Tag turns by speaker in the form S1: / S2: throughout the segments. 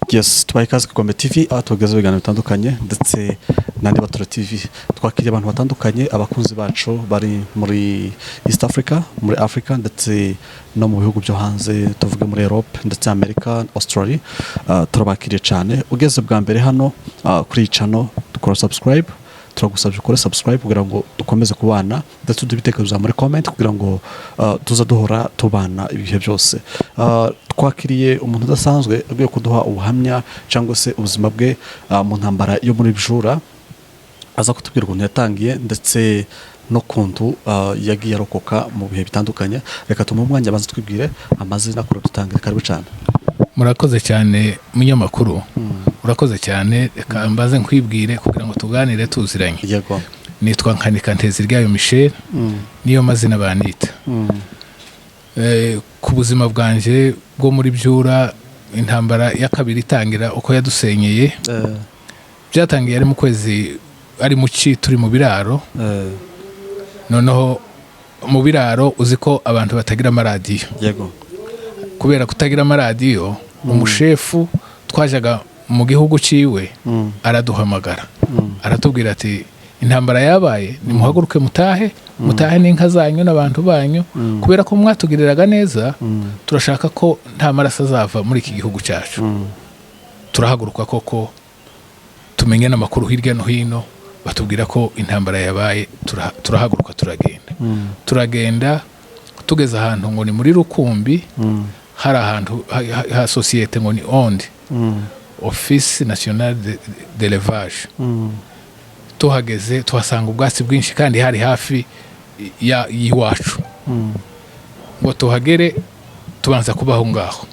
S1: Yes, tubaye kazi ku TV aho tugeze ibiganiro bitandukanye ndetse n'andi batura TV twakiriye abantu batandukanye abakunzi bacu bari muri East Africa, muri Africa ndetse no mu bihugu byo hanze tuvuge muri Europe ndetse America, Australia. Turabakiriye cyane ugeze bwa mbere hano kuri channel dukora subscribe, turagusabye ukore subscribe kugira ngo dukomeze kubana ndetse tudubitekerezo muri comment kugira ngo tuza duhora tubana ibihe byose. Twakiriye umuntu udasanzwe agiye kuduha ubuhamya cyangwa se ubuzima bwe mu ntambara yo muri Byura, aza kutubwira ukuntu yatangiye ndetse no kuntu yagiye arokoka mu bihe bitandukanye. Reka tumuhe umwanya abanze twibwire amazina kuri dutangire. Karibu cyane.
S2: Murakoze cyane munyamakuru. Urakoze cyane, reka mbaze nkwibwire kugira ngo tuganire tuziranye.
S1: Yego.
S2: Nitwa Atubwiye Michel, niyo mazina banita. Ku buzima bwanje bwo muri Byura, intambara ya kabiri itangira uko yadusenyeye. Byatangiye ari mu kwezi, ari mu ci turi mu biraro. Noneho mu biraro uziko abantu batagira amaradiyo.
S1: Yego.
S2: Kubera kutagira amaradiyo, umushefu twajaga mu gihugu ciwe araduhamagara. Aratubwira ati intambara yabaye, nimuhaguruke mutahe n'inka zanyu n'abantu banyu, kubera ko mwatugiriraga neza, turashaka ko nta maraso azava muri iki gihugu cyacu. Turahaguruka koko tumenye n'amakuru hirya no hino, batubwira ko intambara yabaye. Turahaguruka turagenda tugeze ahantu ngo ni muri Rukumbi, hari ahantu ha societe ngo ni OND, Office National de l'Élevage. Tuhageze tuhasanga ubwatsi bwinshi kandi hari hafi y'iwacu. Ngo tuhagere tubanza kubaho ngaho.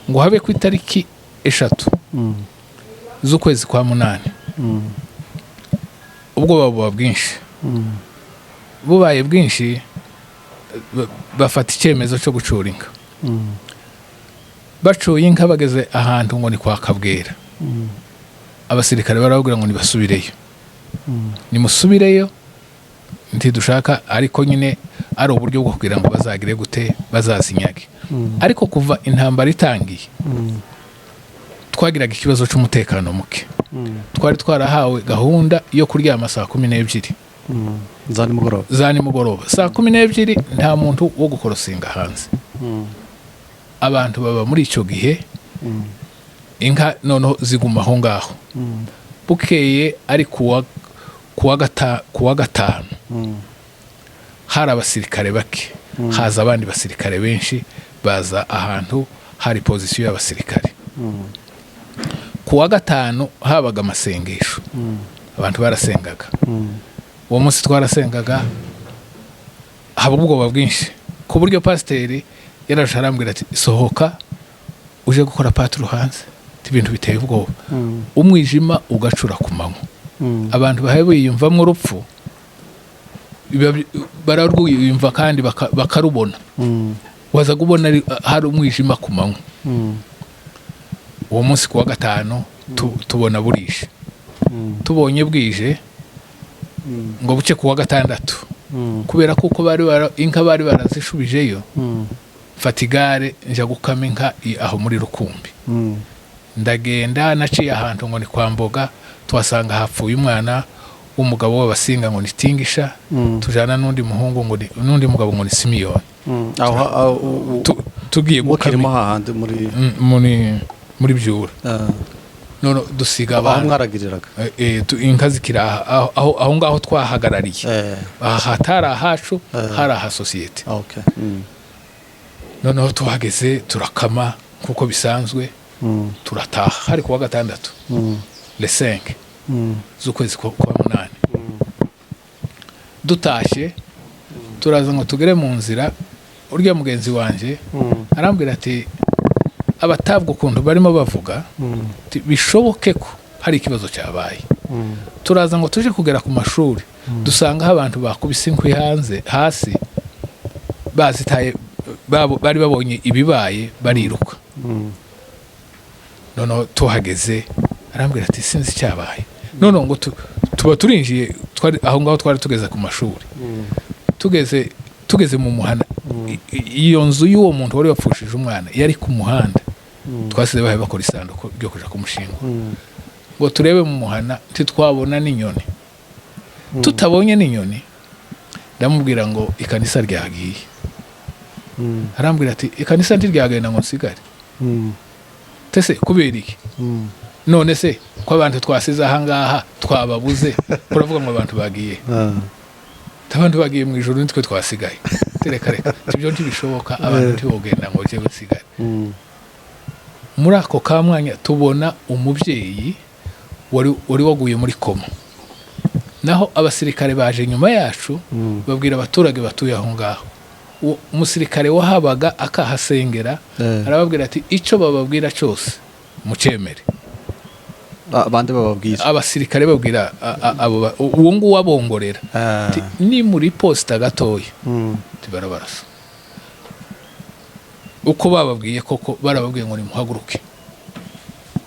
S2: Ngo habe ku itariki 3 z'ukwezi kwa 8. Ubwo buba bwinshi. Bubaye bwinshi bafata icyemezo cyo gucura inka. Bacuye inka bageze ahantu ngo ni kwa Kabwera. Abasirikare barababwira ngo nibasubireyo. Nimusubireyo ntidushaka, ariko nyine ari uburyo bwo kugira ngo bazagire gute bazazinyage. Ariko kuva intambara itangiye twagiraga ikibazo cy'umutekano muke. Twari twarahawe gahunda yo kuryama saa 12 za nimugoroba. Saa 12 nta muntu wo gukorosinga hanze. Abantu baba muri icyo gihe, inka noneho ziguma aho ngaho. Bukeye ari kuwa gatanu hari abasirikare bake, haza abandi basirikare benshi, baza ahantu hari pozisiyo y'abasirikare. Kuwa gatanu habaga amasengesho, abantu barasengaga. Uwo munsi twarasengaga, haba ubwoba bwinshi ku buryo pasiteri yaraje arambwira ati sohoka uje gukora patro hanze, ibintu biteye ubwoba. Umwijima ugacura ku manywa, abantu bahaye yumvamo urupfu, bararwiyumva kandi bakarubona. Waza kubona hari umwijima ku manywa. Uwo munsi kuwa gatanu tubona burishe. Tubonye bwije ngo buce kuwa gatandatu, kubera kuko inka bari barazishubijeyo. Fatigare nja gukama inka aho muri Rukumbi. Ndagenda naciye ahantu ngo ni kwa Mboga, twasanga hapfuye umwana w'umugabo w'abasinga ngo ni Tingisha. Tujana n'undi muhungu ngo n'undi mugabo ngo ni Simiyoni. Tugiye gukama
S1: hahandi
S2: muri Byura. None dusiga abantu
S1: mwaragiriraga
S2: inka zikira aho ngaho twahagarariye. Hatari ahacu, hari aha societe.
S1: Okay.
S2: Noneho tuhageze turakama kuko bisanzwe. Turataha hari kuwa gatandatu, le 5 z'ukwezi kwa 8. Dutashye turaza ngo tugere mu nzira, urya mugenzi wanje arambwira ati abatabwa ukuntu barimo bavuga bishoboke ko hari ikibazo cyabaye. Turaza ngo tuje kugera ku mashuri, dusanga abantu bakubise inkwi hanze hasi, bazitaye, bari babonye ibibaye bariruka. Noneho tuhageze arambwira ati sinzi cyabaye. None ngo tuba turinjiye, aho ngaho twari tugeze ku mashuri. Tugeze mu muhanda, iyo nzu y'uwo muntu wari wapfushije umwana yari ku muhanda. twasize bahe bakora isanduku ryo kuja kumushinga ngo turebe mu muhana titwabona n'inyoni tutabonye n'inyoni ndamubwira ngo ikanisa ryagiye arambwira ati ikanisa ntiryagenda ngo nsigare tese kubera iki none se ko abantu twasize ahangaha twababuze uravuga ngo abantu bagiye abantu bagiye mu ijoro nitwe twasigaye reka ibyo ntibishoboka abantu ntibogenda ngo jewe nsigare muri ako kamwanya tubona umubyeyi wari waguye muri koma naho abasirikare baje nyuma yacu babwira abaturage batuye aho ngaho umusirikare wahabaga akahasengera arababwira ati icyo bababwira cyose mucemere
S1: abandi bababwira
S2: abasirikare babwira uwo nguwo abongorera ni muri posita gatoya barabarasa uko bababwiye koko barababwiye ngo nimuhaguruke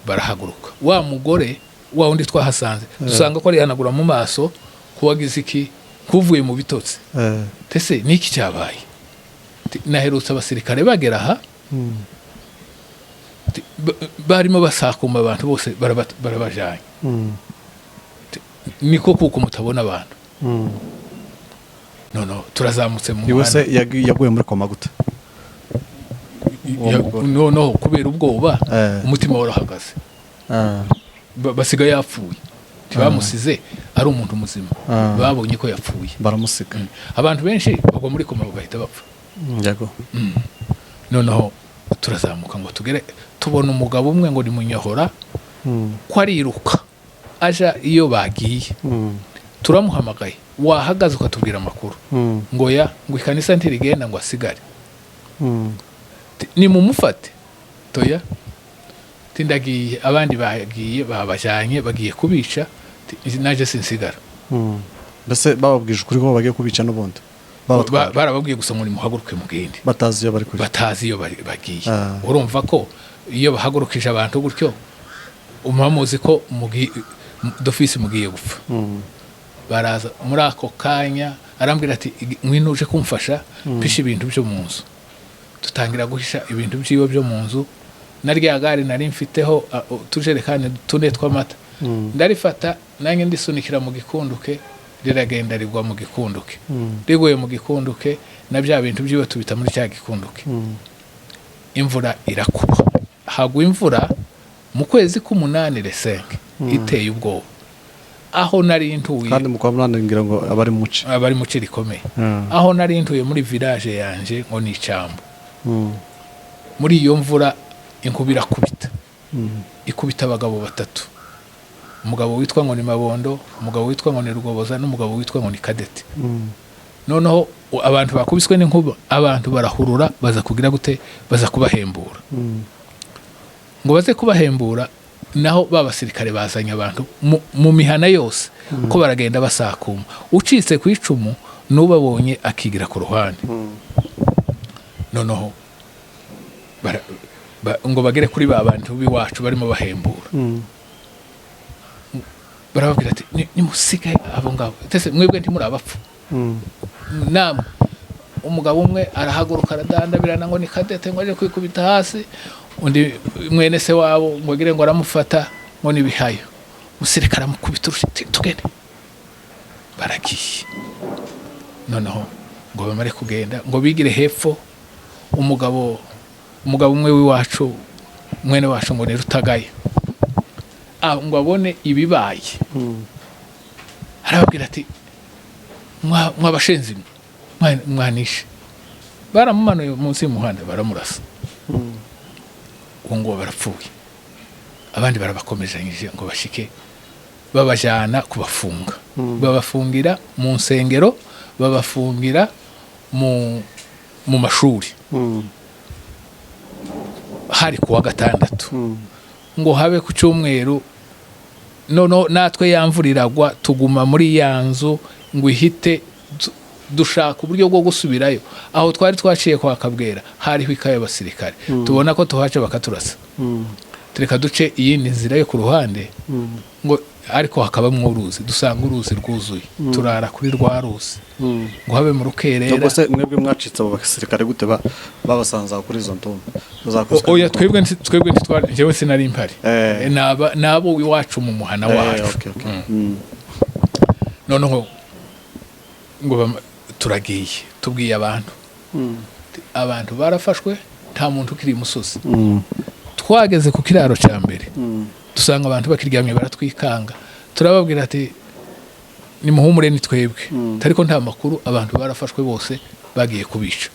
S2: barahaguruka wa mugore wa undi twahasanze dusanga ko ari hanagura mu maso kuwagize iki kuvuye mu bitotsi tese niki cyabaye naherutse abasirikare bagera aha barimo basakuma abantu bose barabajanye niko kuko mutabona abantu no turazamutse mu
S1: yose yaguye muri koma gute
S2: no kubera ubwoba umutima warahagaze basigaye yapfuye bamusize ari umuntu muzima babonye ko yapfuye
S1: baramusika
S2: abantu benshi bagwa muri koma bagahita bapfa
S1: yego
S2: noneho turazamuka ngo tugere tubona umugabo umwe ngo ni munyohora ko ariruka aja iyo bagiye turamuhamagaye wahagaze ukatubwira amakuru ngo ngo ikanisa ntirigenda ngo asigare ni mumufate toya tindagiye abandi bagiye babajanye bagiye kubica naje sinsigara
S1: mbese bababwije ukuri ko bagiye kubica n'ubundi
S2: barababwiye gusa ngo nimuhaguruke mugende
S1: batazi iyo bari kuri
S2: batazi iyo bagiye urumva ko iyo bahagurukije abantu gutyo umuhamuzi ko dofisi mugiye gupfa baraza muri ako kanya arambwira ati ngwino uje kumfasha pisha ibintu byo mu nzu tutangira guhisha ibintu byiwe byo mu nzu narya gare nari mfiteho tujerekane tune tw'amata ndarifata nange ndisunikira mu gikunduke riragenda rigwa mu gikunduke riguye mu gikunduke na bya bintu byiwe tubita muri cya gikunduke imvura irakuba hagwa imvura mu kwezi k'umunani resenke iteye ubwoba aho nari ntuye
S1: kandi mu kwa munani ngira ngo abari mu ci rikomeye
S2: aho nari ntuye muri village yanje ngo ni Icambu muri iyo mvura inkubira kubita ikubita abagabo batatu umugabo witwa ngo ni Mabondo umugabo witwa ngo ni Rugoboza n'umugabo witwa ngo ni Kadete noneho abantu bakubiswe n'inkuba abantu barahurura baza kugira gute baza kubahembura ngo baze kubahembura naho babasirikare bazanye abantu mu mihana yose ko baragenda basakuma ucitse ku icumu n'ubabonye akigira ku ruhande noneho ngo bagere kuri ba bantu biwacu barimo bahembura barababwira ati nimusige abo ngabo tese mwebwe ntimuri abapfu namwe umugabo umwe arahaguruka aradandabirana ngo ni Kadete ngo aje kwikubita hasi undi mwene se wabo ngo gire ngo aramufata ngo ni Bihayo musirikara mukubita urushiti tugende baragiye noneho ngo bamare kugenda ngo bigire hepfo umugabo umwe wiwacu mwene wacu ngo ni Rutagaye ngo abone ibibaye arababwira ati mwabashenzi mwanishe baramumanuye munsi y'umuhanda baramurasa ngo barapfuye abandi barabakomezanyije ngo bashike babajana kubafunga babafungira mu nsengero babafungira mu mashuri hari kuwa gatandatu ngo habe ku cyumweru nono natwe yamvuriragwa tuguma muri ya nzu ngo ihite dushaka uburyo bwo gusubirayo aho twari twaciye kwa Kabwera hariho ikaye y'abasirikare tubona ko tuhace bakaturasa tureka duce iyindi nzira yo ku ruhande ngo ariko hakabamwo uruzi dusanga uruzi rwuzuye turara kuri rwa ruzi ngo habe mu rukerera
S1: ubwo se mwebwe mwacitse abo basirikare gute babasanza kuri izo ntumba
S2: oya twebwe ntitwari jewe sinari impari nabo iwacu mu muhana wacu noneho ngo turagiye tubwiye abantu barafashwe nta muntu ukiri imusozi twageze ku kiraro cya mbere dusanga abantu bakiryamye baratwikanga turababwira ati nimuhumure ni twebwe ariko nta makuru abantu barafashwe bose bagiye kubica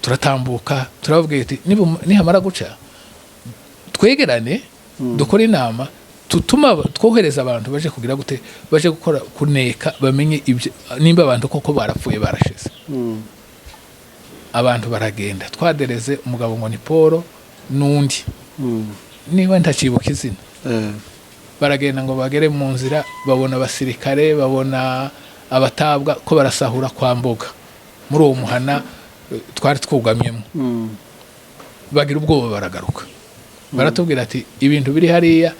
S2: turatambuka turababwira ati nihamara guca twegerane dukora inama twohereza abantu baje kugira gute baje gukora kuneka bamenye nimba abantu koko barapfuye barashize abantu baragenda twadereze umugabo ngo ni Paul n'undi niba ntacibuka izina baragenda ngo bagere mu nzira babona abasirikare babona abatabwa ko barasahura kwa Mboga muri uwo muhana twari twugamyemo bagira ubwoba baragaruka baratubwira ati ibintu biri hariya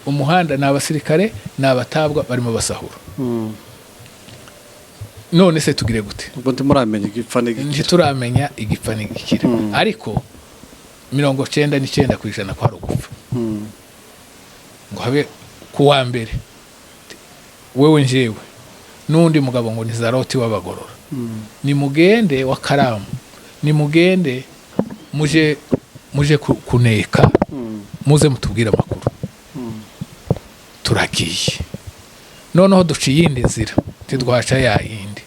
S2: umuhanda ni abasirikare ni abatabwa barimo basahura none se tugire gute ntituramenya igipfa n'igikira ariko 99% kwa rugupfa ngo habe kuwa mbere wewe njewe n'undi mugabo ngo ni Zaroti w'abagorora ni mugende wa Karamu ni mugende muje kuneka muze mutubwira amakuru turagiye noneho duciye indi nzira tidwaca yindi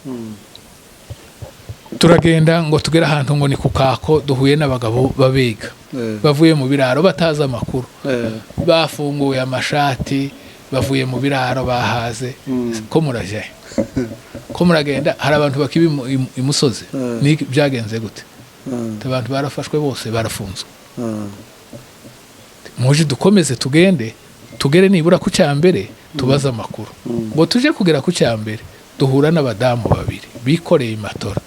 S2: turagenda ngo tugera ahantu ngo ni kukako duhuye n'abagabo babega bavuye mu biraro bataza amakuru bafunguye amashati bavuye mu biraro bahaze ko muraje ko muragenda hari abantu bakibi imusozi ni byagenze gute abantu barafashwe bose barafunzwe muje dukomeze tugere nibura ku cyambere tubaza amakuru ngo tuje kugera ku cyambere duhura n'abadamu babiri bikoreye imatora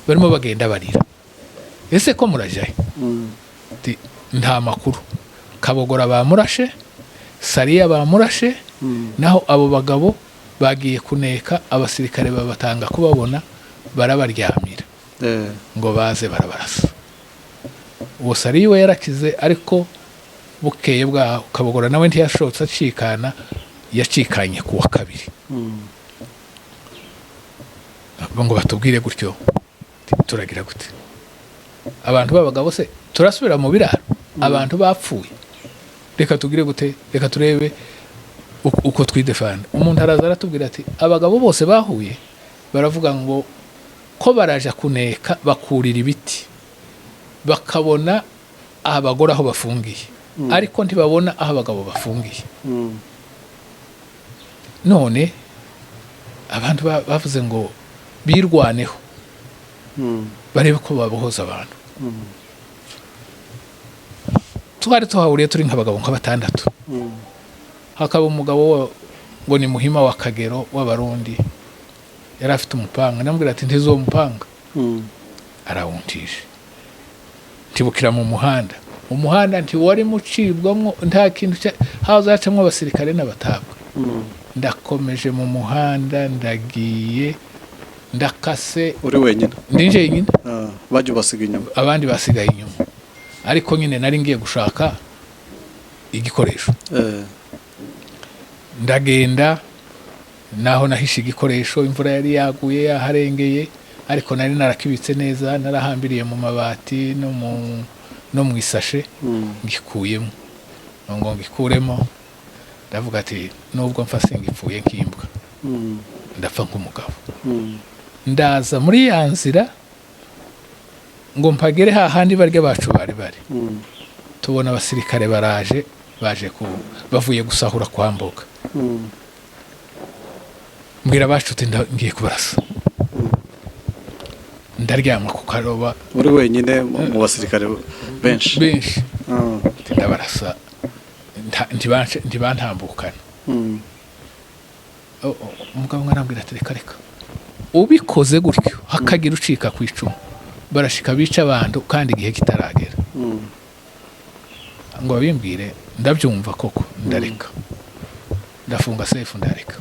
S2: barimo bagenda barira ese ko murajaye nta makuru Kabogora bamurashe Sariya bamurashe naho abo bagabo bagiye kuneka abasirikare babatanga kubabona barabaryamira ngo baze barabarasa uwo Sariya we yarakize ariko bukeye bwa Kabogora nawe ntiyashotse acikana yacikanye kuwa kabiri ngo batubwire gutyo turagira gute abantu babagabo se turasubira mu biraro abantu bapfuye reka tugire gute reka turebe uko twidefanda umuntu araza aratubwira ati abagabo bose bahuye baravuga ngo ko baraja kuneka bakurira ibiti bakabona abagore aho bafungiye ariko ntibabona aho abagabo bafungiye none abantu bavuze ngo birwaneho barebe ko babohoza abantu twari tuhahuriye turi nk'abagabo nk'abatandatu hakaba umugabo ngo ni Muhima wa Kagero w'abarundi yari afite umupanga namubwira ati ntizo umupanga arawuntije ntibukira mu muhanda ntiwari mucibwamo nta kintu hazacamwe abasirikare n'abatabwa ndakomeje mu muhanda ndagiye ndakase
S1: uri wenyine
S2: ndinje nyine
S1: bajye basiga inyuma
S2: abandi basigaye inyuma ariko nyine nari ngiye gushaka igikoresho ndagenda naho nahishe igikoresho imvura yari yaguye yaharengeye ariko nari narakibitse neza narahambiriye mu mabati no mu isashe ngikuyemo ngo ngikuremo ndavuga ati nubwo mfase ngipfuye nk'imbwa ndapfa nk'umugabo ndaza muri ya nzira ngo mpagere hahandi barya bacu bari tubona abasirikare baje bavuye gusahura kwa Mboga mbwira bacu uti ngiye kubarasa ndaryama ku karoba
S1: uri wenyine mu basirikare benshi
S2: ndabarasa ntibantambukana umugabo arambwira ati reka ubikoze gutyo hakagira ucika ku icumu barashika bica abantu kandi igihe kitaragera ngo babimbwire ndabyumva koko ndareka ndafunga safe ndareka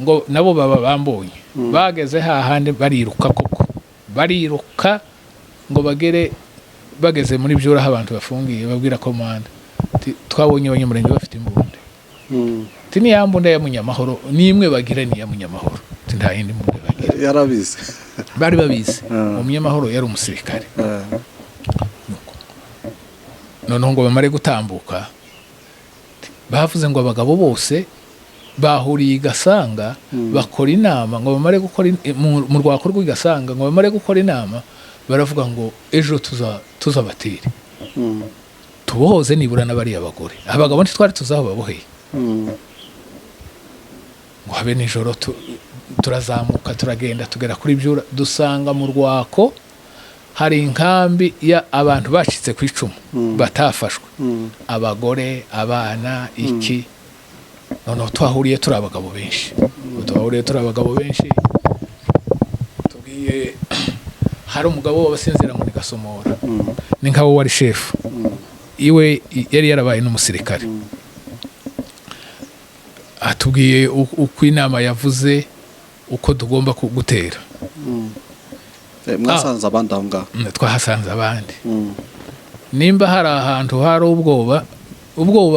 S2: ngo nabo baba bambonye bageze hahandi bariruka koko bariruka ngo bageze muri Byura abantu bafungiye babwira komanda twabonye abanyamurenge bafite imbunda ni ya mbunda ya Munyamahoro nimwe bagira ni ya Munyamahoro nta yindi mbunda bagira
S1: yarabize
S2: bari babizi Munyamahoro yari umusirikare noneho ngo bamare gutambuka bavuze ngo abagabo bose bahuriye igasanga bakora inama ngo bamare gukora mu rwako rw'igasanga ngo bamare gukora inama baravuga ngo ejo tuzabatire tubohoze nibura n'abari abagore abagabo ntitwari tuzaho baboheye ngo habe nijoro turazamuka turagenda tugera kuri Byura dusanga mu rwako hari inkambi ya abantu bacitse ku icumu batafashwe abagore abana iki noneho twahuriye turi abagabo benshi tubwiye hari umugabo w'abasinzira ngo ni Gasomora ni nkawo wari shefu iwe yari yarabaye n'umusirikare atubwiye uko inama yavuze uko tugomba gutera
S1: mwasanze abandi aho ngaho
S2: twahasanze abandi nimba hari ahantu hari ubwoba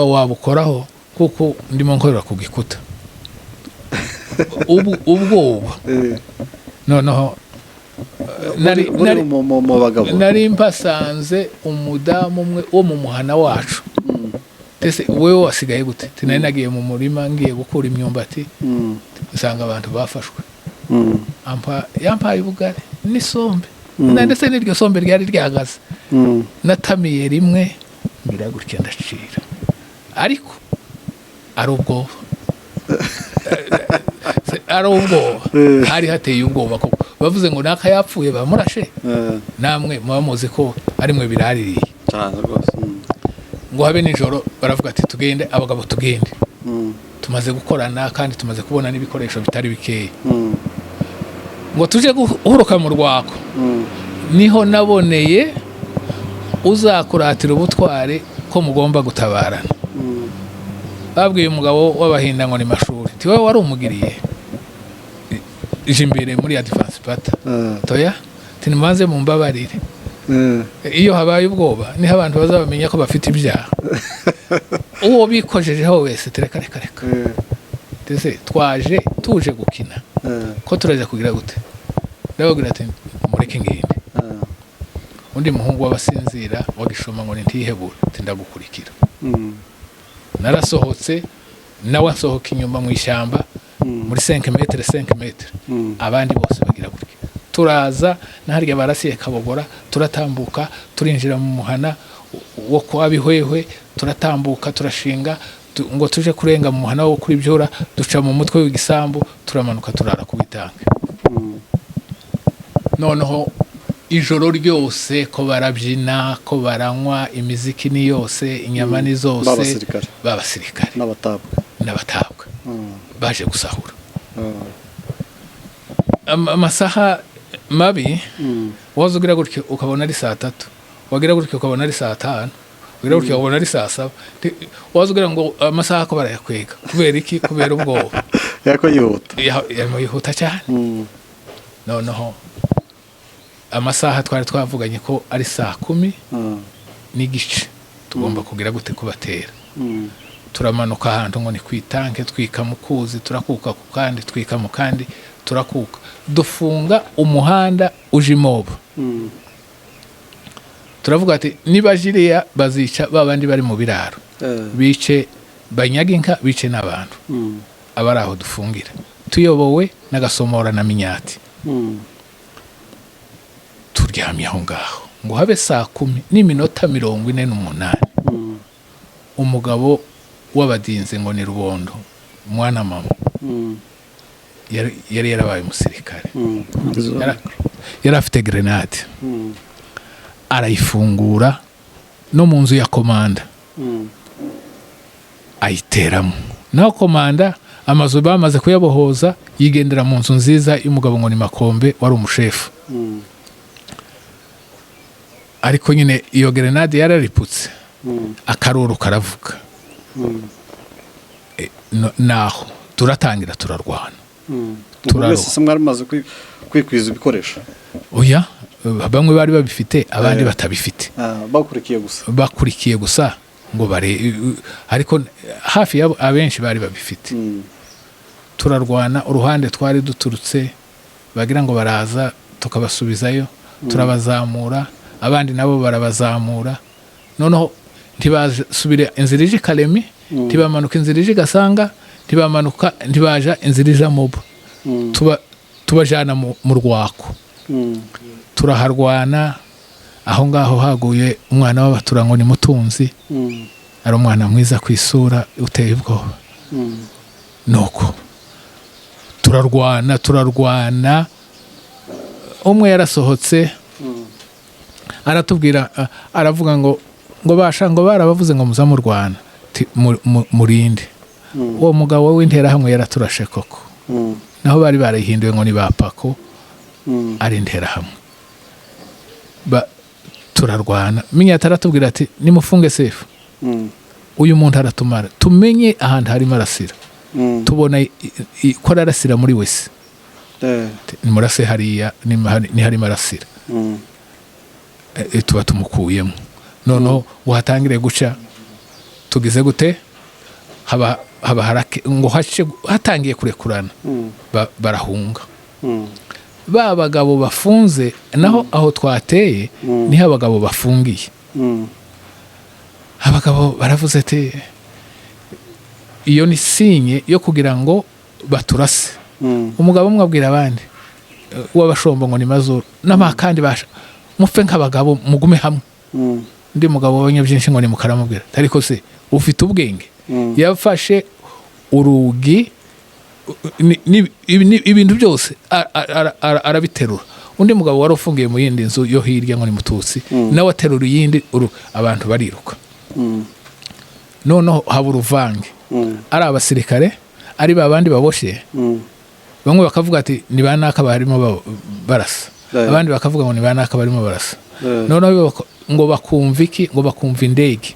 S2: wabukoraho kuko ndimo nkorera ku gikuta ubwoba noneho nari mpasanze umudamu umwe wo mu muhana wacu ese wewe wasigaye gute tinari nagiye mu murima ngiye gukura imyumbati usanga abantu bafashwe yampaye ubugari n'isombe ndetse n'iryo sombe ryari ryahagaze natamiye rimwe mbiragurikira ndacira ariko ari ubwoba hari hateye ubwoba ko bavuze ngo naka yapfuye bamurashe namwe muba muzi ko ari mwe biraririye
S1: cyane rwose
S2: ngo habe nijoro baravuga ati tugende abagabo tugende tumaze gukorana kandi tumaze kubona n'ibikoresho bitari bikeya ngo tuje guhuruka mu rwako niho naboneye uzakuratira ubutware ko mugomba gutabarana babwiye umugabo w'abahinda ngo ni Mashuri ti wowe wari umugiriye ije imbere muri advance pata toya tinimanze mu mbabarire iyo habaye ubwoba niho abantu bazabamenya ko bafite ibyaha uwo bikojejeho wese tereka reka tese tuje gukina ko turaje kugira gute ndababwira ati mureke ngende undi muhungu w'abasinzira wagishoma ngo ntihebura tindagukurikira narasohotse nawe asohoka inyuma mu ishyamba muri 5 metre abandi bose bagira gutya turaza naharya barasiye Kabogora turatambuka turinjira mu muhana wo kwa Bihwehwe turatambuka turashinga ngo tuje kurenga mu muhana wo kuri Byura duca mu mutwe w'igisambu turamanuka turara ku bitange noneho ijoro ryose ko barabyina ko baranywa imiziki ni yose inyama ni zose b'abasirikare n'abatabwa baje gusahura amasaha mabi wazugira gutyo ukabona ari 3:00 wagira gutyo ukabona ari 5:00 wagira gutyo ukabona ari 7:00 wazugira ngo amasaha ko barayakwega kubera iki kubera ubwoba
S1: yako
S2: yihuta cyane noneho amasaha twari twavuganye ko ari 10:00 n'igice tugomba kugira gute kubatera turamanuka ahantu ngo ni kwitanke twika mukuzi turakuka ku kandi twika mu kandi turakuka dufunga umuhanda uje imoba turavuga ati niba jiriya bazica babandi bari mu biraro bice banyaga inka bice n'abantu abari aho dufungira tuyobowe na Gasomora na Minyati turyamye aho ngaho ngo habe 10:48 umugabo w'abadinze ngo ni Rubondo mwana mama yari yarabaye umusirikare yari afite grenade arayifungura no mu nzu ya komanda ayiteramo naho komanda amazu bamaze kuyabohoza yigendera mu nzu nziza y'umugabo ngo ni Makombe wari umushefu ariko nyine iyo grenade yarariputse akaruru karavuga naho turatangira turarwana
S1: turarwana mwari maze kwikwiza ibikoresho
S2: oya bamwe bari babifite abandi batabifite bakurikiye gusa ngo bare ariko hafi yabo abenshi bari babifite. Turarwana uruhande twari duturutse bagira ngo baraza tukabasubizayo turabazamura abandi nabo barabazamura noneho ntibasubire inzira ije Kalemi ntibamanuka inzira ije Gasanga ntibaja inzira ije Moba tubajana mu Rwako. Turaharwana aho ngaho haguye umwana w'abaturango ni Mutunzi ari umwana mwiza kwisura uteye ubwoba. Nuko turarwana umwe yarasohotse aratubwira aravuga ngo basha ngo barabavuze ngo muza mu Rwanda murinde. Uwo mugabo w'intera hamwe yaraturashe koko naho bari barahinduye ngo ni bapako ari intera hamwe turarwana. Minya taratubwira ati nimufunge sefu uyu muntu aratumara tumenye ahantu hari marasira tubona ko arasira muri wese ni murase hariya ni hari marasira tuba tumukuyemo noneho uhatangire guca tugize gute haba harake ngo hatangiye kurekurana barahunga. Ba bagabo bafunze naho aho twateye niho abagabo bafungiye. Abagabo baravuze ati iyo ni sinye yo kugira ngo baturase. Umugabo umwe abwira abandi w'abashombo ngo ni Mazuru n'amakandi basha mupfe nk'abagabo mugume hamwe. Ndi mugabo w'abanyabyinshi ngo ni Mukaramubwira ariko se ufite ubwenge yafashe urugi ibintu byose arabiterura. Undi mugabo wari ufungiye mu yindi nzu yo hirya ngo ni Mututsi nawe aterura yindi abantu bariruka. Noneho haba uruvange ari abasirikare ari babandi baboshe bamwe bakavuga ati ni banaka barimo barasa abandi bakavuga ngo ni banaka barimo barasa. Noneho ngo bakumva iki ngo bakumva indege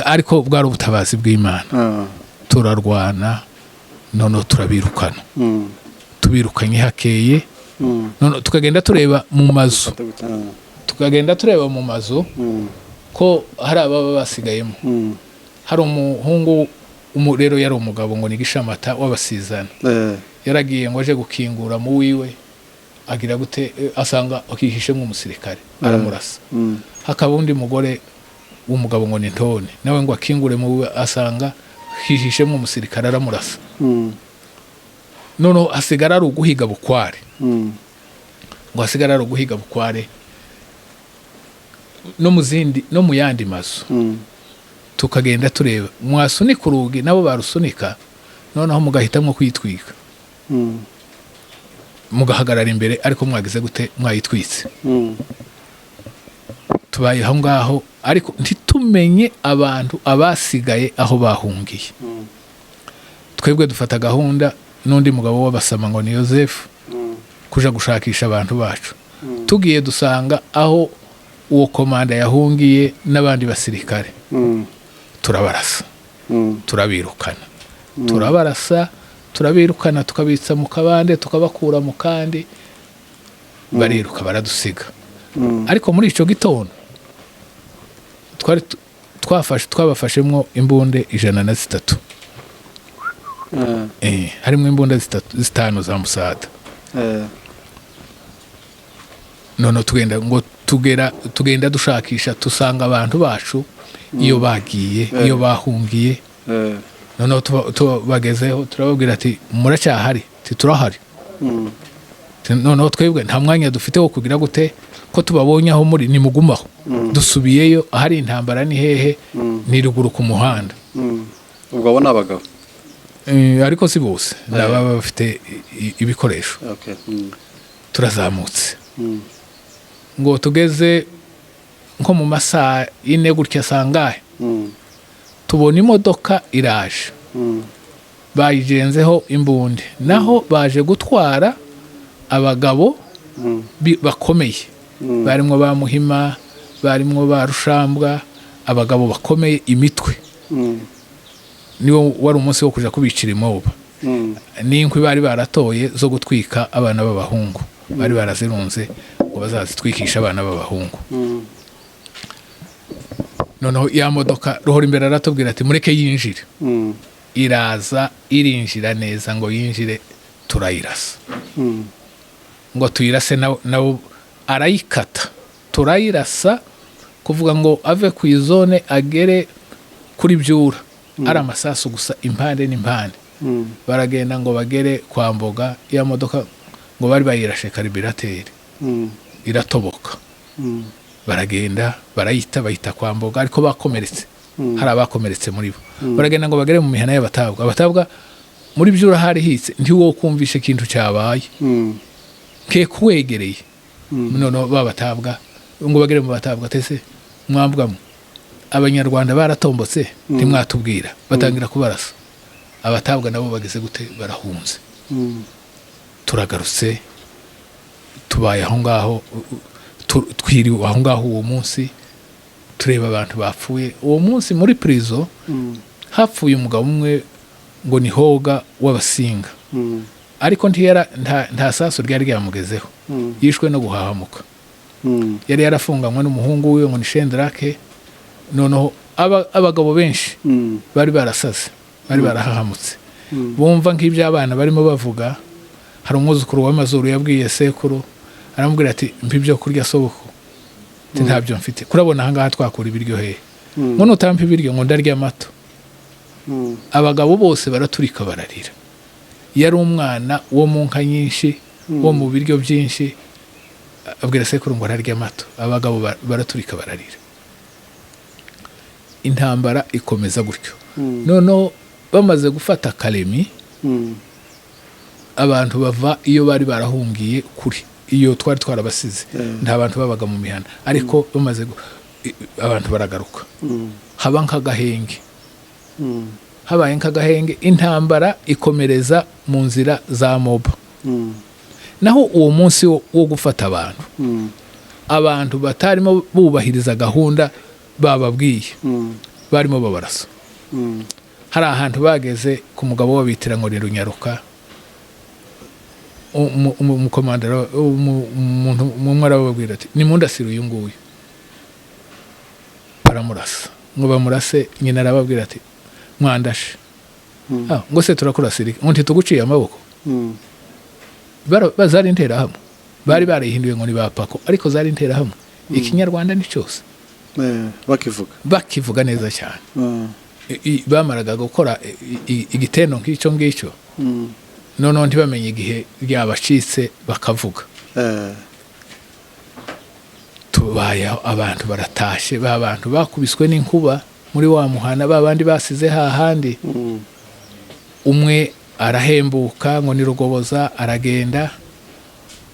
S2: ariko bwari ubutabazi bw'Imana. Turarwana noneho turabirukana tubirukanye hakeye noneho tukagenda tureba mu mazu ko hari ababa basigayemo. Hari umuhungu rero yari umugabo ngo ni Gishamata w'abasizana yaragiye ngo aje gukingura mu wiwe agira gute asanga akihishemo umusirikare aramurasa. Hakaba undi mugore w'umugabo ngo ni Ntone nawe ngo akingure mu wiwe asanga hihishemo umusirikare aramurasa. Noneho hasigara ari uguhiga bukware ngo hasigara ari uguhiga bukware no mu yandi mazu tukagenda tureba mwasunika urugi nabo barusunika noneho mugahitamo kwitwika mugahagarara imbere ariko mwagize gute mwayitwitse. Tubaye aho ngaho ariko ntitumenye abantu abasigaye aho bahungiye. Twebwe dufata gahunda n'undi mugabo w'abasama ngo ni Yozefu kuja gushakisha abantu bacu. Tugiye dusanga aho uwo komanda yahungiye n'abandi basirikare turabarasa turabirukana tukabitsa mu kabande tukabakura mu kandi bariruka baradusiga. Ariko muri ico gitondo twabafashemwo imbunde 103 harimo imbunda 5 za musada. Noneho tugenda dushakisha tusanga abantu bacu iyo bagiye iyo bahungiye. Noneho tubagezeho turababwira ati muracyahari turahari. Noneho twebwe nta mwanya dufite wo kugira gute ko tubabonye aho muri nimugumaho dusubiyeyo ahari intambara ni hehe ni ruguru ku muhanda.
S1: Ubwo abona abagabo
S2: ariko si bose nababa bafite ibikoresho. Turazamutse ngo tugeze nko mu masaha 4 gutya sangahe tubona imodoka iraje bayijenzeho imbunde naho baje gutwara abagabo bakomeye barimwo ba Muhima barimwo ba Rushambwa abagabo bakomeye imitwe niwo wari umunsi wo kuja kubicira imoba n'inkwi bari baratoye zo gutwika abana b'abahungu bari barazirunze ngo bazazitwikisha abana b'abahungu. Noneho ya modoka ruhora imbere aratubwira ati mureke yinjire. Iraza irinjira neza ngo yinjire, turayirasa. Ngo tuyirase nawo arayikata, turayirasa kuvuga ngo ave ku izone agere kuri Byura ari amasasu gusa impande n'impande. Baragenda ngo bagere kwa Mboga, ya modoka ngo bari bayirashe karibirateri iratoboka. Baragenda bayita kwa Mboga, ariko bakomeretse, hari abakomeretse muri bo. Baragenda ngo bagere mu mihana y'abatabwa muri Byura hari hitse, ntiwo kumvishe ikintu cyabaye ke kwegereye. None babatabwa ngo bagere mu batabwa, tese mwambwamo abanyarwanda baratombotse ntimwatubwira, batangira kubarasa. Abatabwa nabo bageze gute, barahunze. Turagarutse tubaye aho ngaho, twiriwe aho ngaho uwo munsi, tureba abantu bapfuye uwo munsi. Muri prison hapfuye umugabo umwe ngo ni Hoga w'Abasinga, ariko nta saso ryari ryamugezeho, yishwe no guhahamuka. Yari yarafunganywe n'umuhungu we ngo ni Shendrake. Noneho abagabo benshi bari barasaze, bari barahahamutse, bumva nk'iby'abana barimo bavuga. Hari umwuzukuru w'Amazuru yabwiye sekuru, aramubwira ati mpa ibyo kurya soboko, ntabyo mfite, kurabona ahangaha twakura ibiryo hehe, ngo nutampa ibiryo ngo ndarya amato. Abagabo bose baraturika bararira. Yari umwana wo mu nka nyinshi, wo mu biryo byinshi, abwira sekuru ngo ararya amato. Abagabo baraturika bararira. Intambara ikomeza gutyo. Noneho bamaze gufata Kalemi, abantu bava iyo bari barahungiye kuri iyo twari twarabasize, nta bantu babaga mu mihana, ariko bamaze abantu baragaruka. Haba nk'agahenge, habaye nk'agahenge, intambara ikomereza mu nzira za Moba. Naho uwo munsi wo gufata abantu batarimo bubahiriza gahunda bababwiye, barimo babarasa. Hari ahantu bageze ku mugabo wabitira ngo ni Runyaruka, umukomandara umuntu umwe arababwira ati nimundasire uyu nguyu, baramurasa. Ngo bamurase, nyina arababwira ati mwandashe. Ngo se turakurasira ngo ntituguciye amaboko. Bazari interahamwe, bari barayihinduye ngo ni bapako, ariko zari interahamwe. Ikinyarwanda ni cyose bakivuga neza cyane. Bamaraga gukora igitendo nk'icyo ngicyo, noneho ntibamenye igihe ryabacitse bakavuga. Tubaye abantu baratashe, abantu bakubiswe n'inkuba muri wa muhana, babandi basize hahandi. Umwe arahembuka ngo ni Rugoboza, aragenda.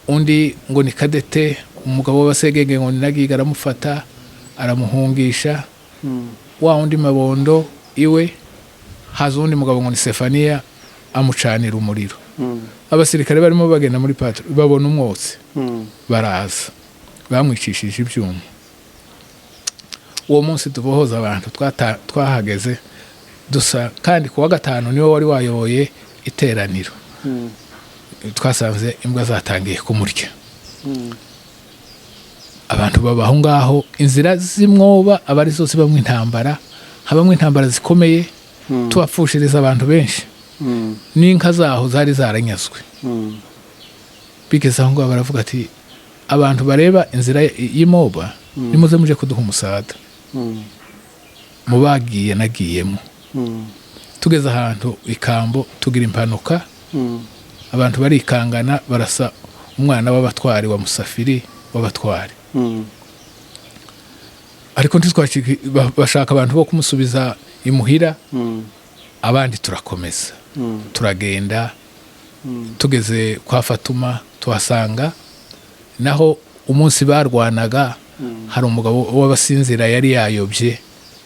S2: Undi ngo ni Kadete, umugabo w'Abasegenge ngo ni Nagiga, aramufata aramuhungisha. Wa undi Mabondo iwe haza undi mugabo ngo ni Sefania, amucanira umuriro. Abasirikare barimo bagenda muri patro, babona umwotsi, baraza bamwicishije ibyuma. Uwo munsi tubohoza abantu twahageze dusa, kandi kuwa gatanu niwe wari wayoboye iteraniro. Twasanze imbwa zatangiye kumurya. Abantu babaho ngaho, inzira z'imwoba abari zose bamwe intambara, habamwe intambara zikomeye, tubapfushiriza abantu benshi. N'inka zaho zari zaranyazwe. Bigeze aho ngaho baravuga ati abantu bareba inzira y'imoba nimuze muje kuduha umusada. Mubagiye nagiyemo. Tugeze ahantu ikambo tugira impanuka, abantu barikangana, barasa umwana w'abatwari wa Musafiri w'abatwari. Ariko bashaka abantu bo kumusubiza imuhira. Abandi turakomeza, turagenda. Tugeze kwa Fatuma tuhasanga, naho umunsi barwanaga hari umugabo w'Abasinzira yari yayobye.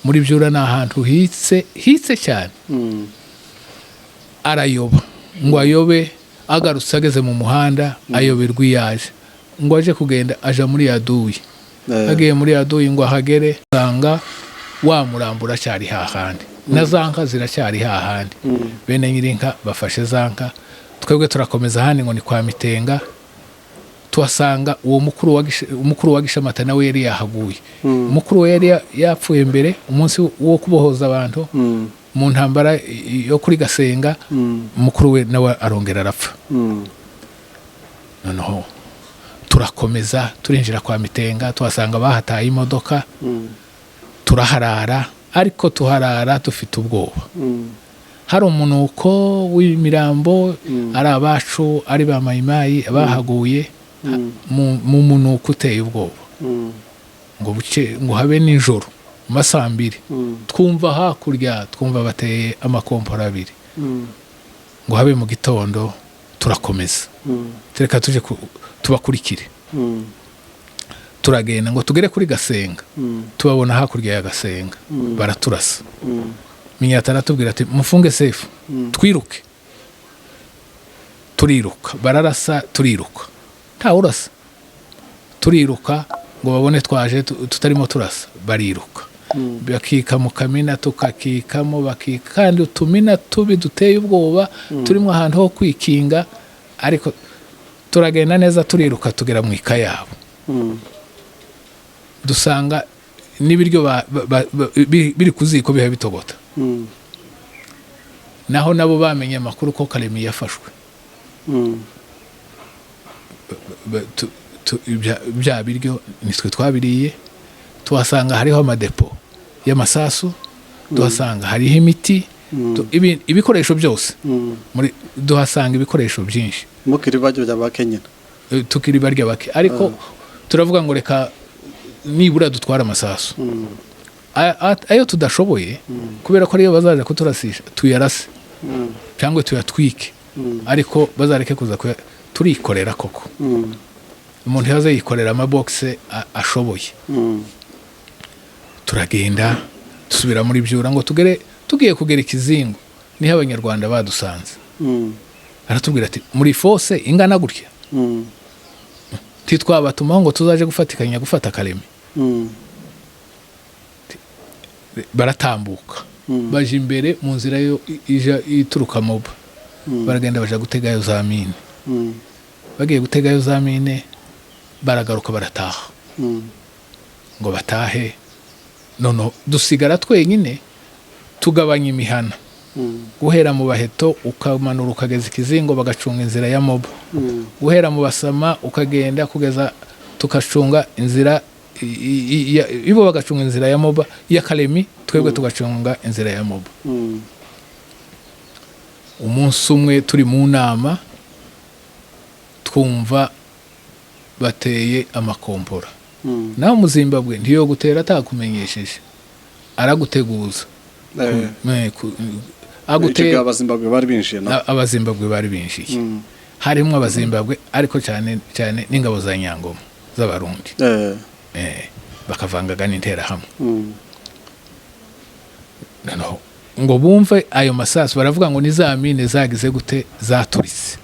S2: Muri Byura ni ahantu hitse cyane. Arayoba, ngo ayobe, agarutse ageze mu muhanda ayoberwa iyaje, ngo aje kugenda aja muri Yaduyi. Agiye muri Yaduyi ngo ahagere, usanga wamurambura cyari hahandi. na za nka ziracyari hahandi bene nyirinka bafashe za nka twebwe turakomeza handi ngo ni kwa Mitenga tuhasanga uwo mukuru wa Gishamata nawe yari yahaguye mukuru we yari yapfuye mbere umunsi wo kubohoza abantu mu ntambara yo kuri Gasenga mukuru we nawe arongera arapfa noneho turakomeza turinjira kwa Mitenga tuhasanga bahataye imodoka turaharara ariko tuharara dufite ubwoba hari umunuko w'imirambo ari abacu ari ba mayimayi bahaguye mu munuko uteye ubwoba ngo habe nijoro mu masaha 2 twumva hakurya twumva bateye amakompora 2 ngo habe mu gitondo turakomeza tereka tuje tubakurikire turagenda ngo tugere kuri Gasenga tubabona hakurya ya Gasenga baraturasa Minyata aratubwira ati mufunge safe twiruke turiruka bararasa turiruka nta urasa turiruka ngo babone twaje tutarimo turasa bariruka bakika mu kamina tukakikamo bakika kandi utumina tubi duteye ubwoba turimo ahantu ho kwikinga ariko turagenda neza turiruka tugera mu ikayabo dusanga n'ibiryo biri kuziko biha bitogota naho nabo bamenye amakuru ko Kalemi yafashwe bya biryo nitwe twabiriye tuhasanga hariho amadepo y'amasasu tuhasanga hariho imiti ibikoresho byose muri duhasanga ibikoresho byinshi
S1: mukiri baryo by'abakenyera
S2: tukiri barya bake ariko turavuga ngo reka nibura dutwara amasasu ayo tudashoboye kubera ko ariyo bazaje kuturasisha tuyarase cyangwa tuyatwike ariko bazareke kuza turikorera koko umuntu yaze yikorera amaboxe ashoboye turagenda dusubira muri Byura ngo tugiye kugera Ikizingo niho abanyarwanda badusanze aratubwira ati muri force ingana gutya titwabatumaho ngo tuzaje gufatikanya gufata Kalemi baratambuka baje imbere mu nzira yo ituruka moba baragenda baje gutegayo za mine bagiye gutegayo za mine baragaruka barataha ngo batahe nono dusigara twenyine tugabanya imihana guhera mu Baheto ukamanura ukageza Ikizingo bagacunga inzira ya moba guhera mu Basama ukagenda kugeza tukacunga inzira ibo bagacunga inzira ya moba ya Kalemi twebwe tugacunga inzira ya moba umunsi umwe turi mu nama twumva bateye amakompora naho mu Zimbabwe ntiyo gutera atakumenyesheje araguteguza agutera
S1: abazimbabwe bari binjiye
S2: abazimbabwe bari binjiye harimo abazimbabwe ariko cyane cyane n'ingabo za Nyangoma z'abarundi bakavangaga n'intera hamwe noneho ngo bumve ayo masasu baravuga ngo ni za mine zagize gute zaturitse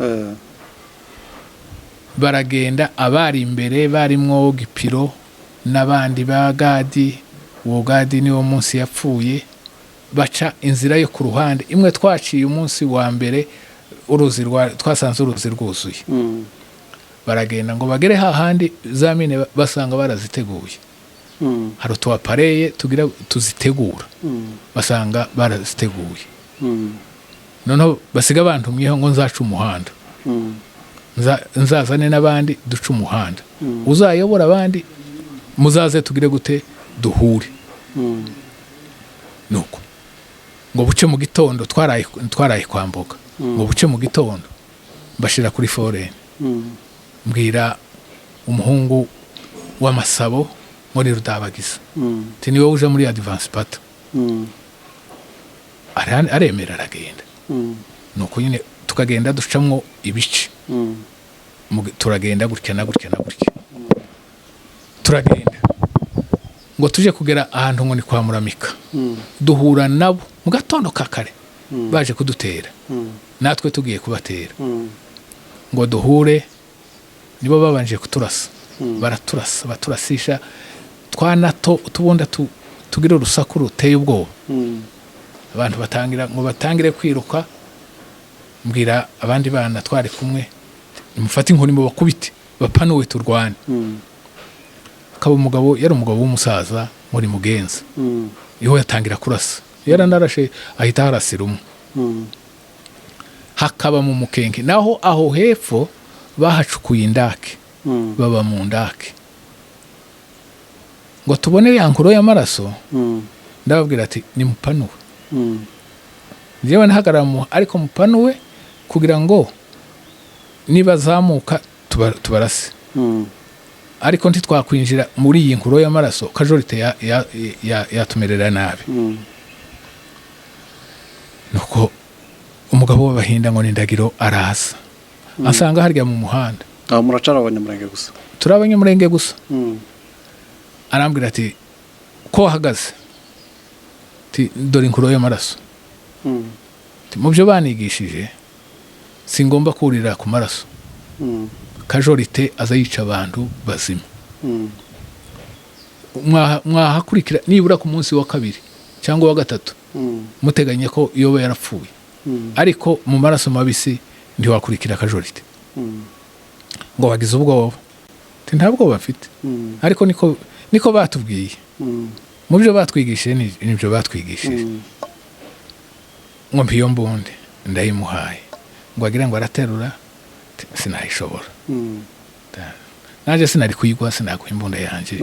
S2: baragenda abari imbere barimwo Gipiro n'abandi ba Gadi uwo Gadi niwo munsi yapfuye baca inzira yo ku ruhande imwe twaciye umunsi wa mbere twasanze uruzi rwuzuye baragenda ngo bagere hahandi za mine basanga baraziteguye hari utuwapareye tugira tuzitegura basanga baraziteguye noneho basiga bantumyeho ngo nzaca umuhanda nzazane n'abandi duca umuhanda uzayobora abandi muzaze tugire gute duhure nuko ngo buce mu gitondo twaraye kwambuka ngo buce mu gitondo bashira kuri forene mbwira umuhungu w'Amasabo muri Rudabagiza ati niwe uje muri advance pata aremera aragenda nuko nyine tukagenda ducamwo ibice turagenda gutya na gutya na gutya turagenda ngo tuje kugera ahantu ngo ni kwa Muramika duhura nabo mu gatondo kakare baje kudutera natwe tugiye kubatera ngo duhure nibo babanje kuturasa baraturasa baturasisha twanato tubonda tugira urusaku ruteye ubwoba abantu batangire kwiruka, mbwira abandi bana twari kumwe mufate inkoni mu bakubite bapanuwe turwane. Akaba umugabo yari umugabo w'umusaza muri mugenza, iho yatangira kurasa, yaranarashe ahita harasira umwe. Hakaba mu mukenke naho aho hepfo bahacukuye indake, baba mu ndake ngo tubone ya nkuru y'amaraso. Ndababwira ati ni mupanuwe. Jewe nahagarara ariko mupanuwe kugira ngo niba zamuka tubarase. Ariko ntitwakwinjira muri iyi nkuru y'amaraso kajorite yatumerera nabi. Nuko umugabo w'abahinda ngo n'indagiro araza, asanga harya mu muhanda.
S1: Muracara abanyamurenge gusa?
S2: Turi abanyamurenge gusa. Arambwira ati ko wahagaze, dore inkuru y'amaraso. Mu byo banigishije singomba kurira ku maraso. Kajorite aza yica abantu bazima. Mwahakurikira nibura ku munsi wa kabiri cyangwa wa gatatu, muteganye ko yoba yarapfuye. Ariko mu maraso mabisi ntiwakurikira kajorite. Ngo wagize ubwoba? Nta bwoba bafite. Ariko niko batubwiye. Mu byo batwigishije nibyo batwigishije. Ngo mpiyo mbunde ndayimuhaye, ngo agira ngo araterura, sinayishobora. Naje sinari kuyigwa, sinakuye imbunda yanjye.